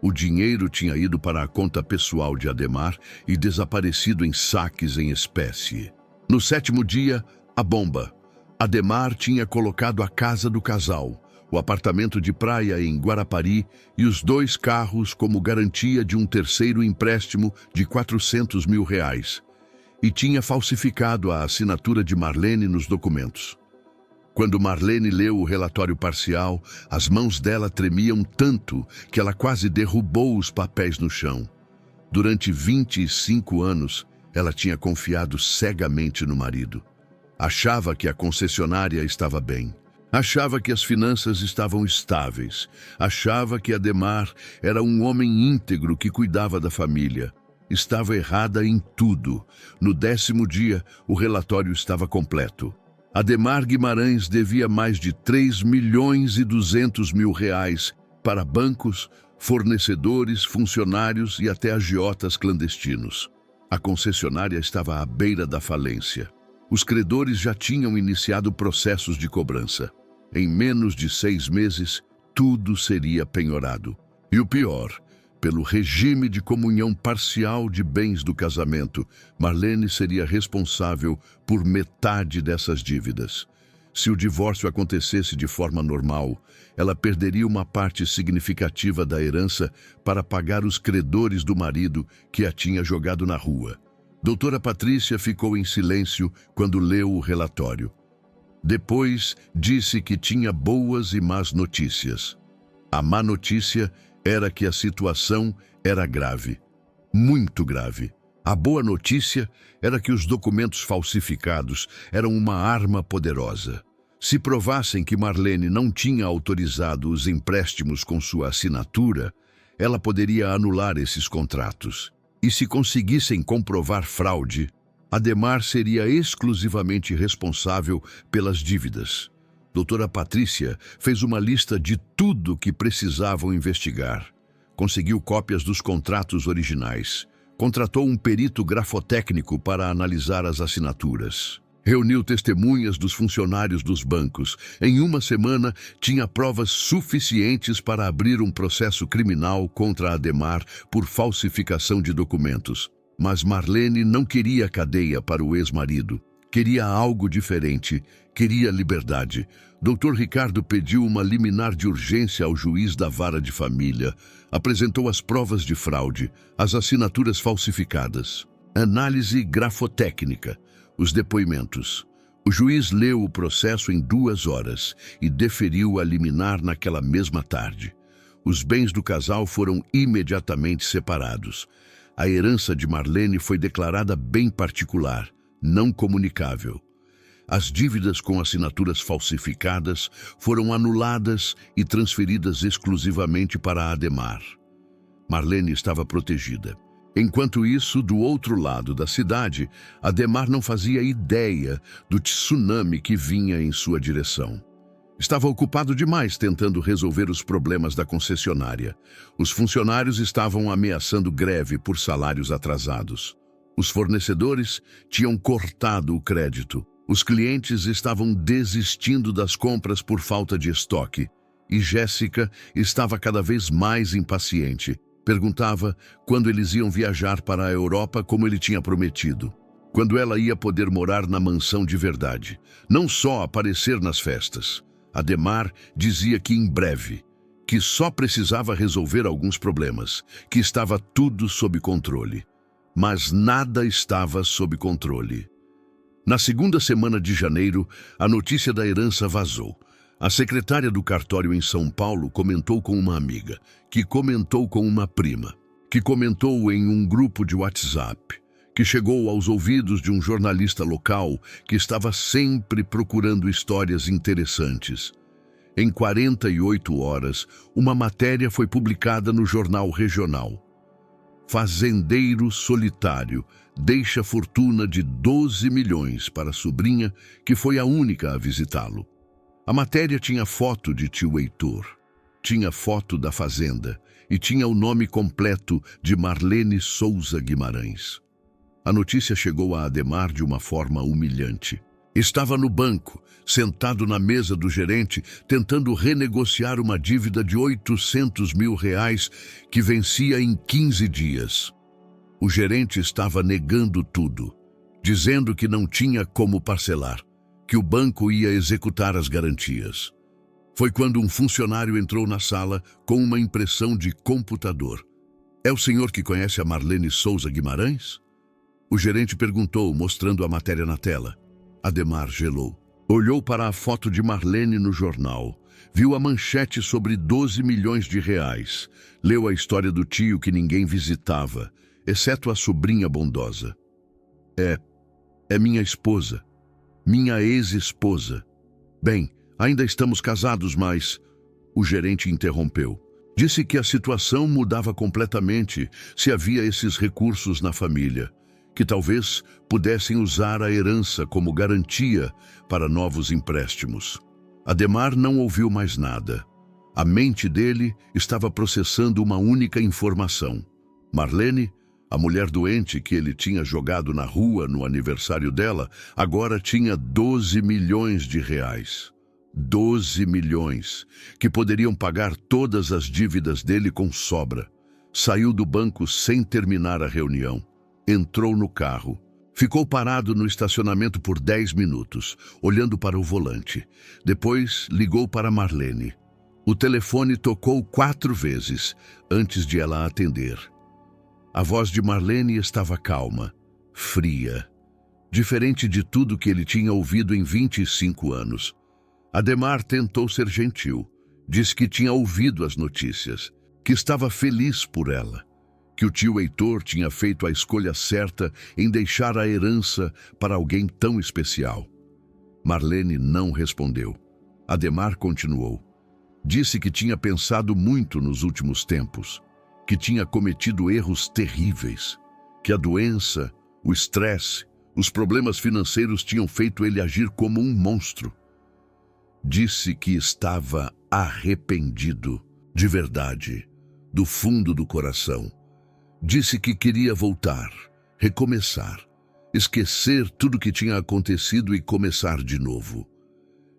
O dinheiro tinha ido para a conta pessoal de Ademar e desaparecido em saques em espécie. No 7º dia, a bomba. Ademar tinha colocado a casa do casal, o apartamento de praia em Guarapari e os 2 carros como garantia de um 3º empréstimo de R$400 mil. E tinha falsificado a assinatura de Marlene nos documentos. Quando Marlene leu o relatório parcial, as mãos dela tremiam tanto que ela quase derrubou os papéis no chão. Durante 25 anos, ela tinha confiado cegamente no marido. Achava que a concessionária estava bem. Achava que as finanças estavam estáveis. Achava que Ademar era um homem íntegro que cuidava da família. Estava errada em tudo. No 10º dia, o relatório estava completo. Ademar Guimarães devia mais de R$3.200.000 para bancos, fornecedores, funcionários e até agiotas clandestinos. A concessionária estava à beira da falência. Os credores já tinham iniciado processos de cobrança. Em menos de 6 meses, tudo seria penhorado. E o pior, Pelo regime de comunhão parcial de bens do casamento, Marlene seria responsável por metade dessas dívidas. Se o divórcio acontecesse de forma normal, ela perderia uma parte significativa da herança para pagar os credores do marido que a tinha jogado na rua. Doutora Patrícia ficou em silêncio quando leu o relatório. Depois, disse que tinha boas e más notícias. A má notícia era que a situação era grave, muito grave. A boa notícia era que os documentos falsificados eram uma arma poderosa. Se provassem que Marlene não tinha autorizado os empréstimos com sua assinatura, ela poderia anular esses contratos. E se conseguissem comprovar fraude, Ademar seria exclusivamente responsável pelas dívidas. Doutora Patrícia fez uma lista de tudo que precisavam investigar. Conseguiu cópias dos contratos originais. Contratou um perito grafotécnico para analisar as assinaturas. Reuniu testemunhas dos funcionários dos bancos. Em uma semana, tinha provas suficientes para abrir um processo criminal contra Ademar por falsificação de documentos. Mas Marlene não queria cadeia para o ex-marido. Queria algo diferente. Queria liberdade. Dr. Ricardo pediu uma liminar de urgência ao juiz da vara de família. Apresentou as provas de fraude, as assinaturas falsificadas, análise grafotécnica, os depoimentos. O juiz leu o processo em 2 horas e deferiu a liminar naquela mesma tarde. Os bens do casal foram imediatamente separados. A herança de Marlene foi declarada bem particular, não comunicável. As dívidas com assinaturas falsificadas foram anuladas e transferidas exclusivamente para Ademar. Marlene estava protegida. Enquanto isso, do outro lado da cidade, Ademar não fazia ideia do tsunami que vinha em sua direção. Estava ocupado demais tentando resolver os problemas da concessionária. Os funcionários estavam ameaçando greve por salários atrasados. Os fornecedores tinham cortado o crédito. Os clientes estavam desistindo das compras por falta de estoque. E Jéssica estava cada vez mais impaciente. Perguntava quando eles iam viajar para a Europa como ele tinha prometido. Quando ela ia poder morar na mansão de verdade. Não só aparecer nas festas. Ademar dizia que em breve, que só precisava resolver alguns problemas, que estava tudo sob controle. Mas nada estava sob controle. Na segunda semana de janeiro, a notícia da herança vazou. A secretária do cartório em São Paulo comentou com uma amiga, que comentou com uma prima, que comentou em um grupo de WhatsApp, que chegou aos ouvidos de um jornalista local que estava sempre procurando histórias interessantes. Em 48 horas, uma matéria foi publicada no jornal regional. Fazendeiro solitário deixa fortuna de 12 milhões para a sobrinha, que foi a única a visitá-lo. A matéria tinha foto de tio Heitor, tinha foto da fazenda e tinha o nome completo de Marlene Souza Guimarães. A notícia chegou a Ademar de uma forma humilhante. Estava no banco, sentado na mesa do gerente, tentando renegociar uma dívida de R$800 mil que vencia em 15 dias. O gerente estava negando tudo, dizendo que não tinha como parcelar, que o banco ia executar as garantias. Foi quando um funcionário entrou na sala com uma impressão de computador. "É o senhor que conhece a Marlene Souza Guimarães?" O gerente perguntou, mostrando a matéria na tela. Ademar gelou. Olhou para a foto de Marlene no jornal. Viu a manchete sobre 12 milhões de reais. Leu a história do tio que ninguém visitava, exceto a sobrinha bondosa. É minha esposa. Minha ex-esposa. Bem, ainda estamos casados, mas... O gerente interrompeu. Disse que a situação mudava completamente se havia esses recursos na família, que talvez pudessem usar a herança como garantia para novos empréstimos. Ademar não ouviu mais nada. A mente dele estava processando uma única informação. Marlene, a mulher doente que ele tinha jogado na rua no aniversário dela, agora tinha 12 milhões de reais. 12 milhões, que poderiam pagar todas as dívidas dele com sobra. Saiu do banco sem terminar a reunião. Entrou no carro. Ficou parado no estacionamento por 10 minutos, olhando para o volante. Depois ligou para Marlene. O telefone tocou 4 vezes, antes de ela atender. A voz de Marlene estava calma, fria, diferente de tudo que ele tinha ouvido em 25 anos. Ademar tentou ser gentil. Disse que tinha ouvido as notícias, que estava feliz por ela, que o tio Heitor tinha feito a escolha certa em deixar a herança para alguém tão especial. Marlene não respondeu. Ademar continuou. Disse que tinha pensado muito nos últimos tempos, que tinha cometido erros terríveis, que a doença, o estresse, os problemas financeiros tinham feito ele agir como um monstro. Disse que estava arrependido, de verdade, do fundo do coração. Disse que queria voltar, recomeçar, esquecer tudo que tinha acontecido e começar de novo.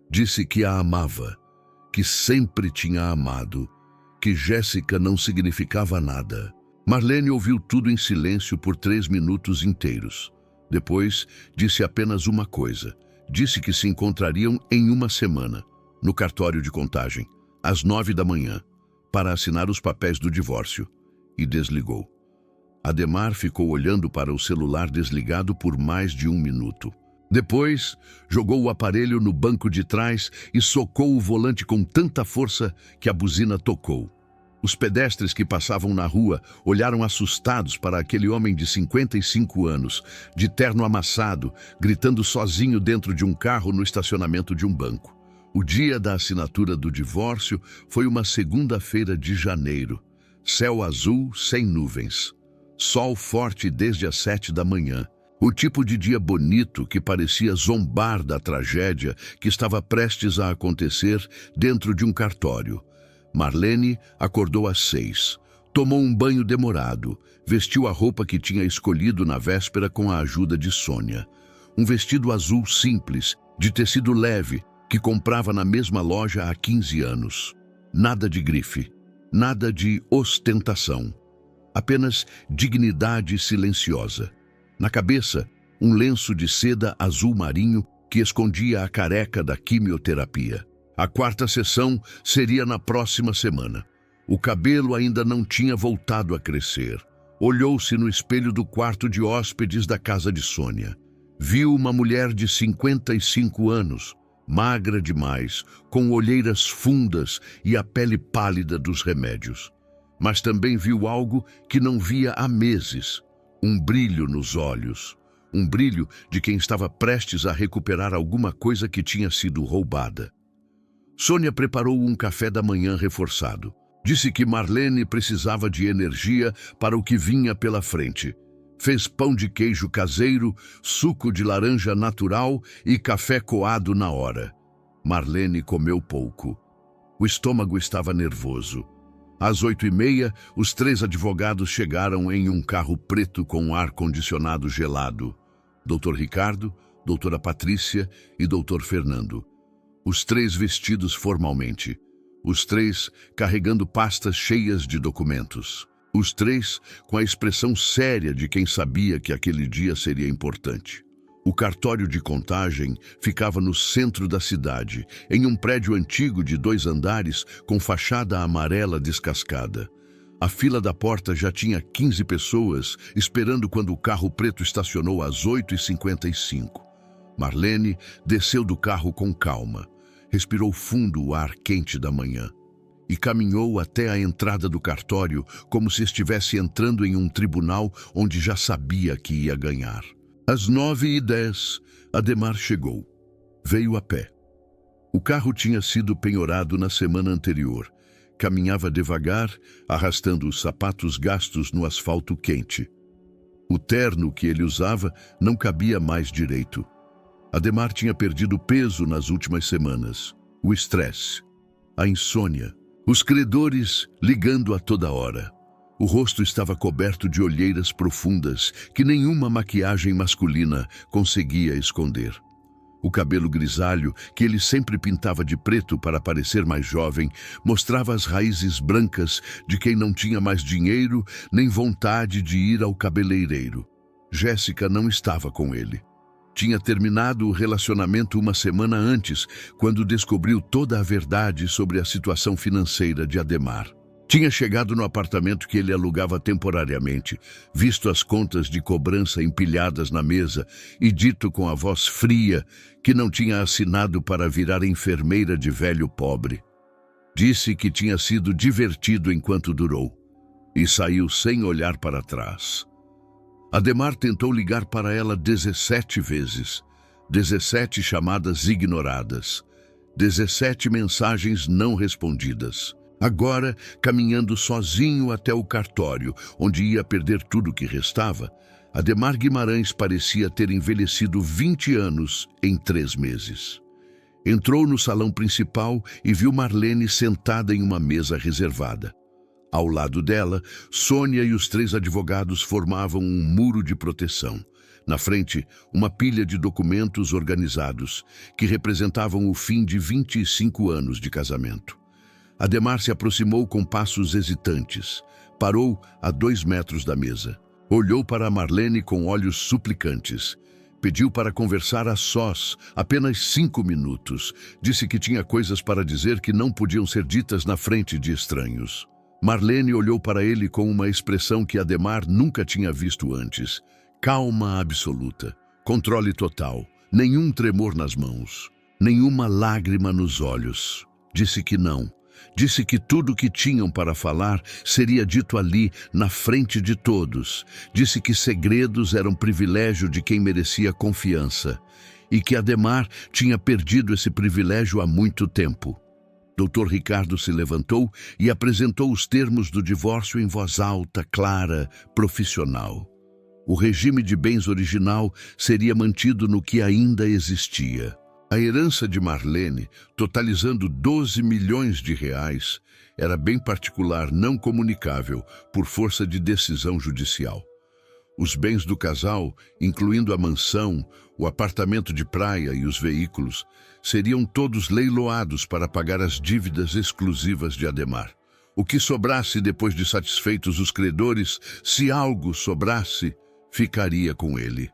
Disse que a amava, que sempre tinha amado, que Jéssica não significava nada. Marlene ouviu tudo em silêncio por 3 minutos inteiros. Depois, disse apenas uma coisa. Disse que se encontrariam em uma semana, no cartório de Contagem, às 9 da manhã, para assinar os papéis do divórcio, e desligou. Ademar ficou olhando para o celular desligado por mais de 1 minuto. Depois, jogou o aparelho no banco de trás e socou o volante com tanta força que a buzina tocou. Os pedestres que passavam na rua olharam assustados para aquele homem de 55 anos, de terno amassado, gritando sozinho dentro de um carro no estacionamento de um banco. O dia da assinatura do divórcio foi uma segunda-feira de janeiro. Céu azul sem nuvens. Sol forte desde as 7 da manhã. O tipo de dia bonito que parecia zombar da tragédia que estava prestes a acontecer dentro de um cartório. Marlene acordou às 6. Tomou um banho demorado. Vestiu a roupa que tinha escolhido na véspera com a ajuda de Sônia. Um vestido azul simples, de tecido leve, que comprava na mesma loja há 15 anos. Nada de grife, nada de ostentação. Apenas dignidade silenciosa. Na cabeça, um lenço de seda azul marinho que escondia a careca da quimioterapia. A 4ª sessão seria na próxima semana. O cabelo ainda não tinha voltado a crescer. Olhou-se no espelho do quarto de hóspedes da casa de Sônia. Viu uma mulher de 55 anos, magra demais, com olheiras fundas e a pele pálida dos remédios. Mas também viu algo que não via há meses. Um brilho nos olhos. Um brilho de quem estava prestes a recuperar alguma coisa que tinha sido roubada. Sônia preparou um café da manhã reforçado. Disse que Marlene precisava de energia para o que vinha pela frente. Fez pão de queijo caseiro, suco de laranja natural e café coado na hora. Marlene comeu pouco. O estômago estava nervoso. Às 8h30, os 3 advogados chegaram em um carro preto com ar-condicionado gelado. Dr. Ricardo, doutora Patrícia e Dr. Fernando. Os 3 vestidos formalmente. Os 3 carregando pastas cheias de documentos. Os 3 com a expressão séria de quem sabia que aquele dia seria importante. O cartório de Contagem ficava no centro da cidade, em um prédio antigo de 2 andares com fachada amarela descascada. A fila da porta já tinha 15 pessoas esperando quando o carro preto estacionou às 8h55. Marlene desceu do carro com calma, respirou fundo o ar quente da manhã e caminhou até a entrada do cartório como se estivesse entrando em um tribunal onde já sabia que ia ganhar. Às 9h10, Ademar chegou. Veio a pé. O carro tinha sido penhorado na semana anterior. Caminhava devagar, arrastando os sapatos gastos no asfalto quente. O terno que ele usava não cabia mais direito. Ademar tinha perdido peso nas últimas semanas. O estresse, a insônia, os credores ligando a toda hora. O rosto estava coberto de olheiras profundas que nenhuma maquiagem masculina conseguia esconder. O cabelo grisalho, que ele sempre pintava de preto para parecer mais jovem, mostrava as raízes brancas de quem não tinha mais dinheiro nem vontade de ir ao cabeleireiro. Jéssica não estava com ele. Tinha terminado o relacionamento uma semana antes, quando descobriu toda a verdade sobre a situação financeira de Ademar. Tinha chegado no apartamento que ele alugava temporariamente, visto as contas de cobrança empilhadas na mesa e dito com a voz fria que não tinha assinado para virar enfermeira de velho pobre. Disse que tinha sido divertido enquanto durou e saiu sem olhar para trás. Ademar tentou ligar para ela 17 vezes, 17 chamadas ignoradas, 17 mensagens não respondidas. Agora, caminhando sozinho até o cartório, onde ia perder tudo o que restava, Ademar Guimarães parecia ter envelhecido 20 anos em 3 meses. Entrou no salão principal e viu Marlene sentada em uma mesa reservada. Ao lado dela, Sônia e os 3 advogados formavam um muro de proteção. Na frente, uma pilha de documentos organizados, que representavam o fim de 25 anos de casamento. Ademar se aproximou com passos hesitantes. Parou a 2 metros da mesa. Olhou para Marlene com olhos suplicantes. Pediu para conversar a sós, apenas 5 minutos. Disse que tinha coisas para dizer que não podiam ser ditas na frente de estranhos. Marlene olhou para ele com uma expressão que Ademar nunca tinha visto antes. Calma absoluta, controle total, nenhum tremor nas mãos, nenhuma lágrima nos olhos. Disse que não. Disse que tudo o que tinham para falar seria dito ali, na frente de todos. Disse que segredos eram privilégio de quem merecia confiança e que Ademar tinha perdido esse privilégio há muito tempo. Dr. Ricardo se levantou e apresentou os termos do divórcio em voz alta, clara, profissional. O regime de bens original seria mantido no que ainda existia. A herança de Marlene, totalizando 12 milhões de reais, era bem particular, não comunicável, por força de decisão judicial. Os bens do casal, incluindo a mansão, o apartamento de praia e os veículos, seriam todos leiloados para pagar as dívidas exclusivas de Ademar. O que sobrasse depois de satisfeitos os credores, se algo sobrasse, ficaria com ele.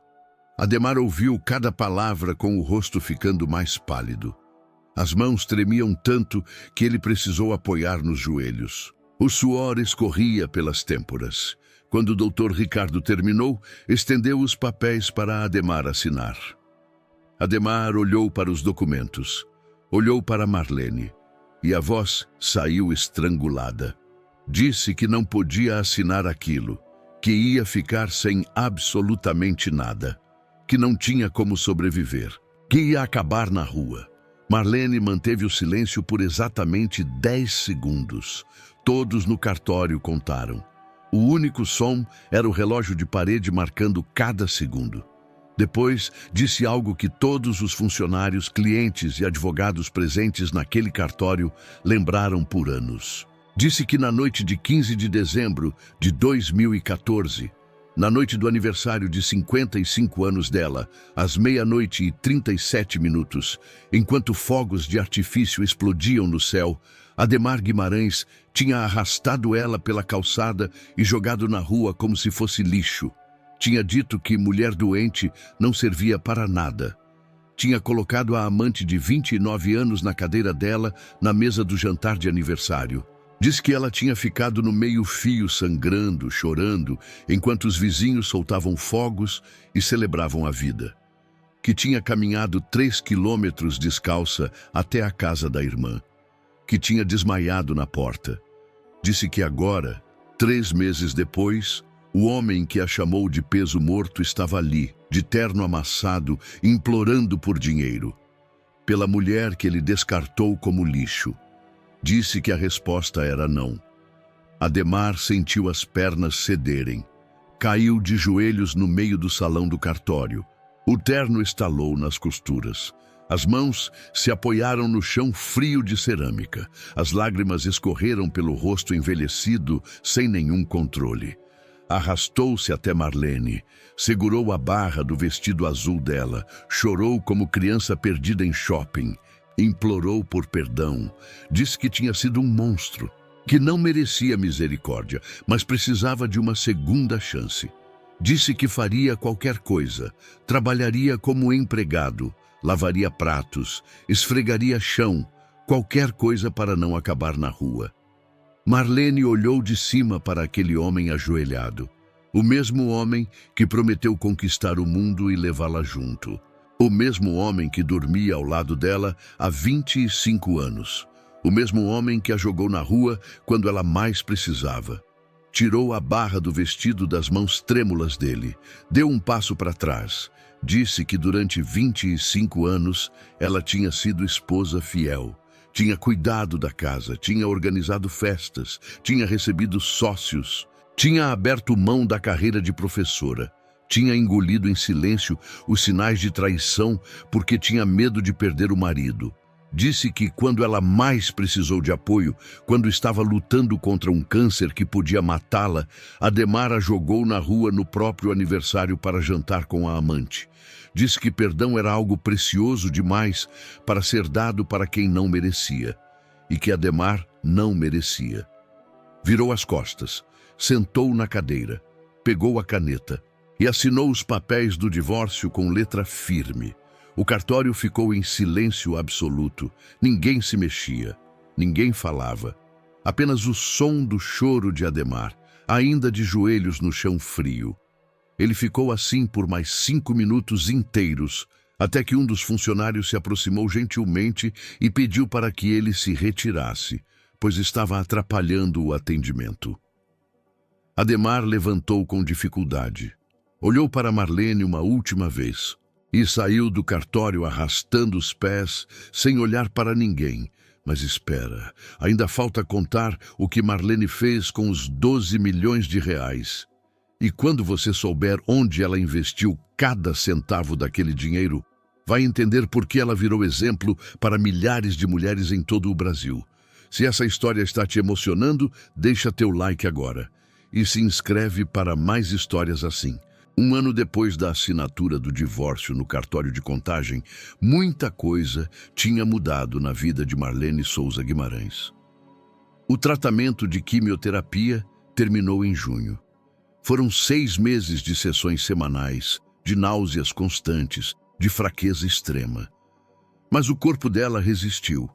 Ademar ouviu cada palavra com o rosto ficando mais pálido. As mãos tremiam tanto que ele precisou apoiar nos joelhos. O suor escorria pelas têmporas. Quando o Dr. Ricardo terminou, estendeu os papéis para Ademar assinar. Ademar olhou para os documentos, olhou para Marlene, e a voz saiu estrangulada. Disse que não podia assinar aquilo, que ia ficar sem absolutamente nada, que não tinha como sobreviver, que ia acabar na rua. Marlene manteve o silêncio por exatamente 10 segundos. Todos no cartório contaram. O único som era o relógio de parede marcando cada segundo. Depois, disse algo que todos os funcionários, clientes e advogados presentes naquele cartório lembraram por anos. Disse que na noite de 15 de dezembro de 2014, na noite do aniversário de 55 anos dela, às 00:37, enquanto fogos de artifício explodiam no céu, Ademar Guimarães tinha arrastado ela pela calçada e jogado na rua como se fosse lixo. Tinha dito que mulher doente não servia para nada. Tinha colocado a amante de 29 anos na cadeira dela, na mesa do jantar de aniversário. Diz que ela tinha ficado no meio-fio sangrando, chorando, enquanto os vizinhos soltavam fogos e celebravam a vida. Que tinha caminhado 3 quilômetros descalça até a casa da irmã. Que tinha desmaiado na porta. Disse que agora, 3 meses depois, o homem que a chamou de peso morto estava ali, de terno amassado, implorando por dinheiro. Pela mulher que ele descartou como lixo. Disse que a resposta era não. Ademar sentiu as pernas cederem. Caiu de joelhos no meio do salão do cartório. O terno estalou nas costuras. As mãos se apoiaram no chão frio de cerâmica. As lágrimas escorreram pelo rosto envelhecido, sem nenhum controle. Arrastou-se até Marlene, segurou a barra do vestido azul dela, chorou como criança perdida em shopping, implorou por perdão, disse que tinha sido um monstro, que não merecia misericórdia, mas precisava de uma segunda chance. Disse que faria qualquer coisa, trabalharia como empregado, lavaria pratos, esfregaria chão, qualquer coisa para não acabar na rua. Marlene olhou de cima para aquele homem ajoelhado. O mesmo homem que prometeu conquistar o mundo e levá-la junto. O mesmo homem que dormia ao lado dela há 25 anos. O mesmo homem que a jogou na rua quando ela mais precisava. Tirou a barra do vestido das mãos trêmulas dele, deu um passo para trás. Disse que durante 25 anos ela tinha sido esposa fiel. Tinha cuidado da casa, tinha organizado festas, tinha recebido sócios, tinha aberto mão da carreira de professora, tinha engolido em silêncio os sinais de traição porque tinha medo de perder o marido. Disse que quando ela mais precisou de apoio, quando estava lutando contra um câncer que podia matá-la, Ademar a jogou na rua no próprio aniversário para jantar com a amante. Disse que perdão era algo precioso demais para ser dado para quem não merecia, e que Ademar não merecia. Virou as costas, sentou na cadeira, pegou a caneta e assinou os papéis do divórcio com letra firme. O cartório ficou em silêncio absoluto. Ninguém se mexia, ninguém falava. Apenas o som do choro de Ademar, ainda de joelhos no chão frio. Ele ficou assim por mais 5 minutos inteiros, até que um dos funcionários se aproximou gentilmente e pediu para que ele se retirasse, pois estava atrapalhando o atendimento. Ademar levantou com dificuldade. Olhou para Marlene uma última vez e saiu do cartório arrastando os pés, sem olhar para ninguém. Mas espera, ainda falta contar o que Marlene fez com os 12 milhões de reais. E quando você souber onde ela investiu cada centavo daquele dinheiro, vai entender por que ela virou exemplo para milhares de mulheres em todo o Brasil. Se essa história está te emocionando, deixa teu like agora e se inscreve para mais histórias assim. 1 ano depois da assinatura do divórcio no cartório de Contagem, muita coisa tinha mudado na vida de Marlene Souza Guimarães. O tratamento de quimioterapia terminou em junho. Foram 6 meses de sessões semanais, de náuseas constantes, de fraqueza extrema. Mas o corpo dela resistiu.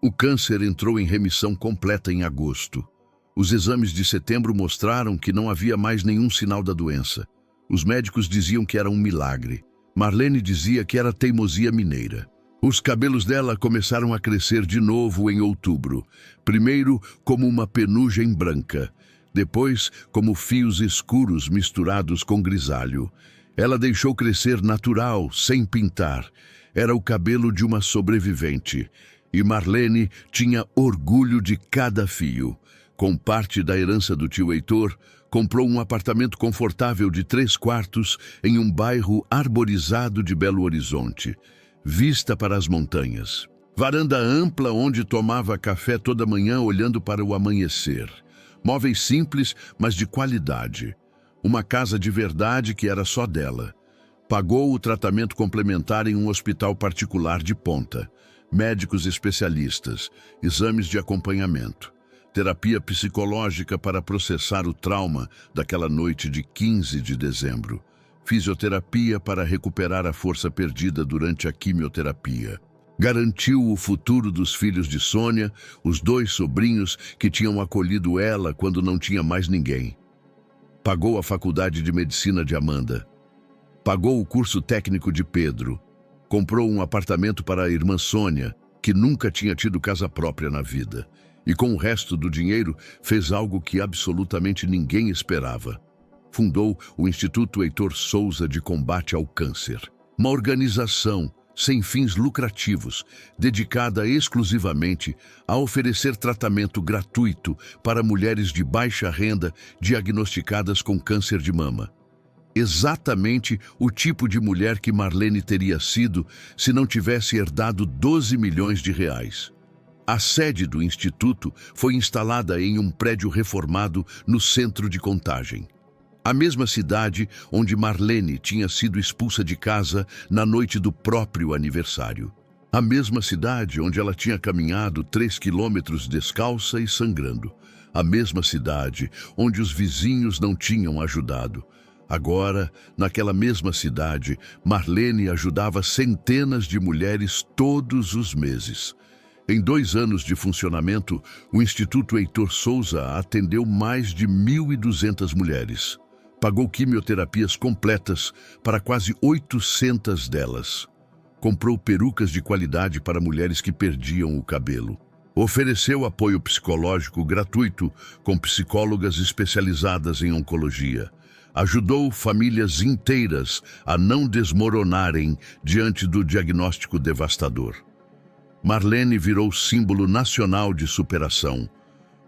O câncer entrou em remissão completa em agosto. Os exames de setembro mostraram que não havia mais nenhum sinal da doença. Os médicos diziam que era um milagre. Marlene dizia que era teimosia mineira. Os cabelos dela começaram a crescer de novo em outubro. Primeiro como uma penugem branca, depois como fios escuros misturados com grisalho. Ela deixou crescer natural, sem pintar. Era o cabelo de uma sobrevivente. E Marlene tinha orgulho de cada fio. Com parte da herança do tio Heitor, comprou um apartamento confortável de 3 quartos em um bairro arborizado de Belo Horizonte, vista para as montanhas. Varanda ampla onde tomava café toda manhã olhando para o amanhecer. Móveis simples, mas de qualidade. Uma casa de verdade que era só dela. Pagou o tratamento complementar em um hospital particular de ponta. Médicos especialistas, exames de acompanhamento. Terapia psicológica para processar o trauma daquela noite de 15 de dezembro. Fisioterapia para recuperar a força perdida durante a quimioterapia. Garantiu o futuro dos filhos de Sônia, os 2 sobrinhos que tinham acolhido ela quando não tinha mais ninguém. Pagou a faculdade de medicina de Amanda. Pagou o curso técnico de Pedro. Comprou um apartamento para a irmã Sônia, que nunca tinha tido casa própria na vida. E com o resto do dinheiro fez algo que absolutamente ninguém esperava. Fundou o Instituto Heitor Souza de Combate ao Câncer. Uma organização sem fins lucrativos, dedicada exclusivamente a oferecer tratamento gratuito para mulheres de baixa renda diagnosticadas com câncer de mama. Exatamente o tipo de mulher que Marlene teria sido se não tivesse herdado 12 milhões de reais. A sede do Instituto foi instalada em um prédio reformado no centro de Contagem. A mesma cidade onde Marlene tinha sido expulsa de casa na noite do próprio aniversário. A mesma cidade onde ela tinha caminhado 3 quilômetros descalça e sangrando. A mesma cidade onde os vizinhos não tinham ajudado. Agora, naquela mesma cidade, Marlene ajudava centenas de mulheres todos os meses. Em 2 anos de funcionamento, o Instituto Heitor Souza atendeu mais de 1.200 mulheres. Pagou quimioterapias completas para quase 800 delas. Comprou perucas de qualidade para mulheres que perdiam o cabelo. Ofereceu apoio psicológico gratuito com psicólogas especializadas em oncologia. Ajudou famílias inteiras a não desmoronarem diante do diagnóstico devastador. Marlene virou símbolo nacional de superação.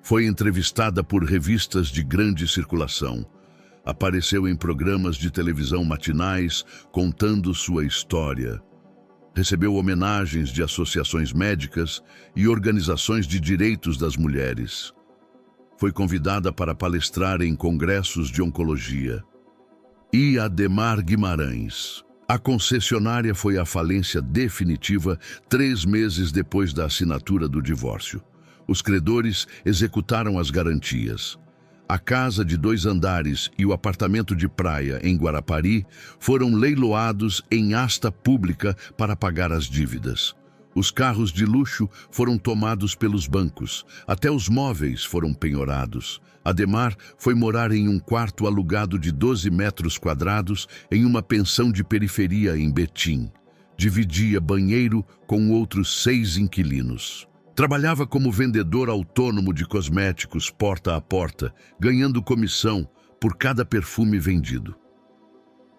Foi entrevistada por revistas de grande circulação. Apareceu em programas de televisão matinais contando sua história. Recebeu homenagens de associações médicas e organizações de direitos das mulheres. Foi convidada para palestrar em congressos de oncologia. E Ademar Guimarães. A concessionária foi à falência definitiva 3 meses depois da assinatura do divórcio. Os credores executaram as garantias. A casa de 2 andares e o apartamento de praia em Guarapari foram leiloados em asta pública para pagar as dívidas. Os carros de luxo foram tomados pelos bancos, até os móveis foram penhorados. Ademar foi morar em um quarto alugado de 12 metros quadrados em uma pensão de periferia em Betim. Dividia banheiro com outros 6 inquilinos. Trabalhava como vendedor autônomo de cosméticos porta a porta, ganhando comissão por cada perfume vendido.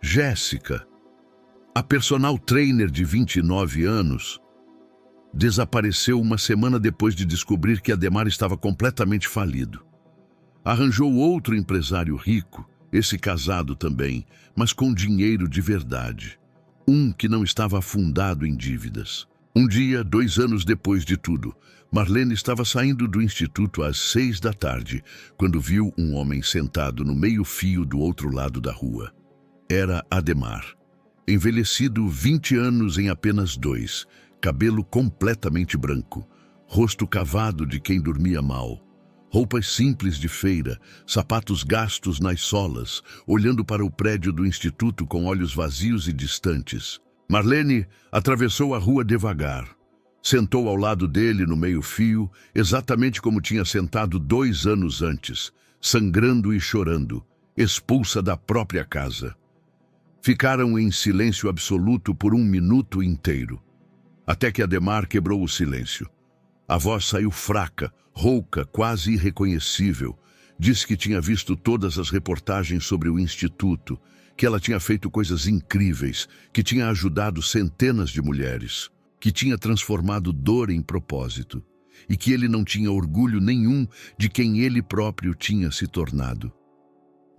Jéssica, a personal trainer de 29 anos, desapareceu uma semana depois de descobrir que Ademar estava completamente falido. Arranjou outro empresário rico, esse casado também, mas com dinheiro de verdade. Um que não estava afundado em dívidas. Um dia, 2 anos depois de tudo, Marlene estava saindo do instituto às 6 da tarde, quando viu um homem sentado no meio-fio do outro lado da rua. Era Ademar. Envelhecido 20 anos em apenas 2, cabelo completamente branco, rosto cavado de quem dormia mal, roupas simples de feira, sapatos gastos nas solas, olhando para o prédio do instituto com olhos vazios e distantes. Marlene atravessou a rua devagar. Sentou ao lado dele no meio-fio, exatamente como tinha sentado 2 anos antes, sangrando e chorando, expulsa da própria casa. Ficaram em silêncio absoluto por 1 minuto inteiro, até que Ademar quebrou o silêncio. A voz saiu fraca, rouca, quase irreconhecível. Disse que tinha visto todas as reportagens sobre o instituto, que ela tinha feito coisas incríveis, que tinha ajudado centenas de mulheres, que tinha transformado dor em propósito, e que ele não tinha orgulho nenhum de quem ele próprio tinha se tornado.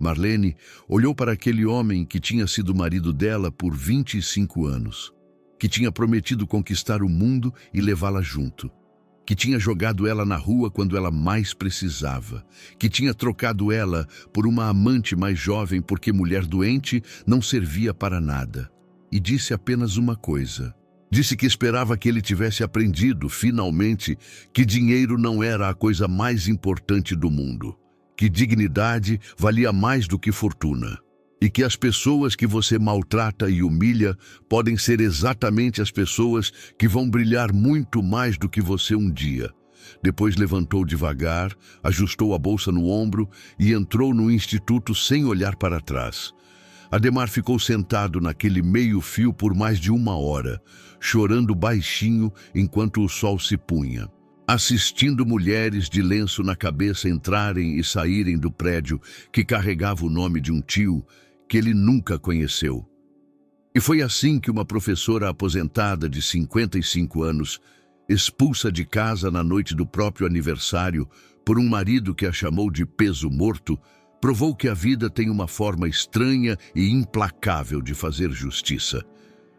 Marlene olhou para aquele homem que tinha sido marido dela por 25 anos, que tinha prometido conquistar o mundo e levá-la junto, que tinha jogado ela na rua quando ela mais precisava, que tinha trocado ela por uma amante mais jovem porque mulher doente não servia para nada. E disse apenas uma coisa. Disse que esperava que ele tivesse aprendido, finalmente, que dinheiro não era a coisa mais importante do mundo, que dignidade valia mais do que fortuna, e que as pessoas que você maltrata e humilha podem ser exatamente as pessoas que vão brilhar muito mais do que você um dia. Depois levantou devagar, ajustou a bolsa no ombro e entrou no instituto sem olhar para trás. Ademar ficou sentado naquele meio-fio por mais de 1 hora, chorando baixinho enquanto o sol se punha, assistindo mulheres de lenço na cabeça entrarem e saírem do prédio que carregava o nome de um tio que ele nunca conheceu. E foi assim que uma professora aposentada de 55 anos, expulsa de casa na noite do próprio aniversário por um marido que a chamou de peso morto, provou que a vida tem uma forma estranha e implacável de fazer justiça,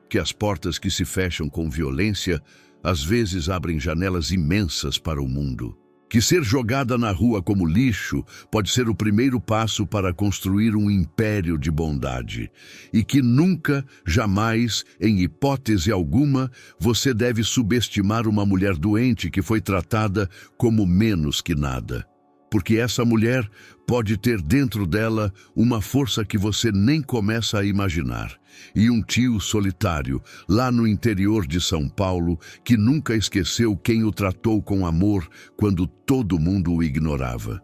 que as portas que se fecham com violência às vezes abrem janelas imensas para o mundo. Que ser jogada na rua como lixo pode ser o primeiro passo para construir um império de bondade. E que nunca, jamais, em hipótese alguma, você deve subestimar uma mulher doente que foi tratada como menos que nada. Porque essa mulher pode ter dentro dela uma força que você nem começa a imaginar. E um tio solitário, lá no interior de São Paulo, que nunca esqueceu quem o tratou com amor quando todo mundo o ignorava.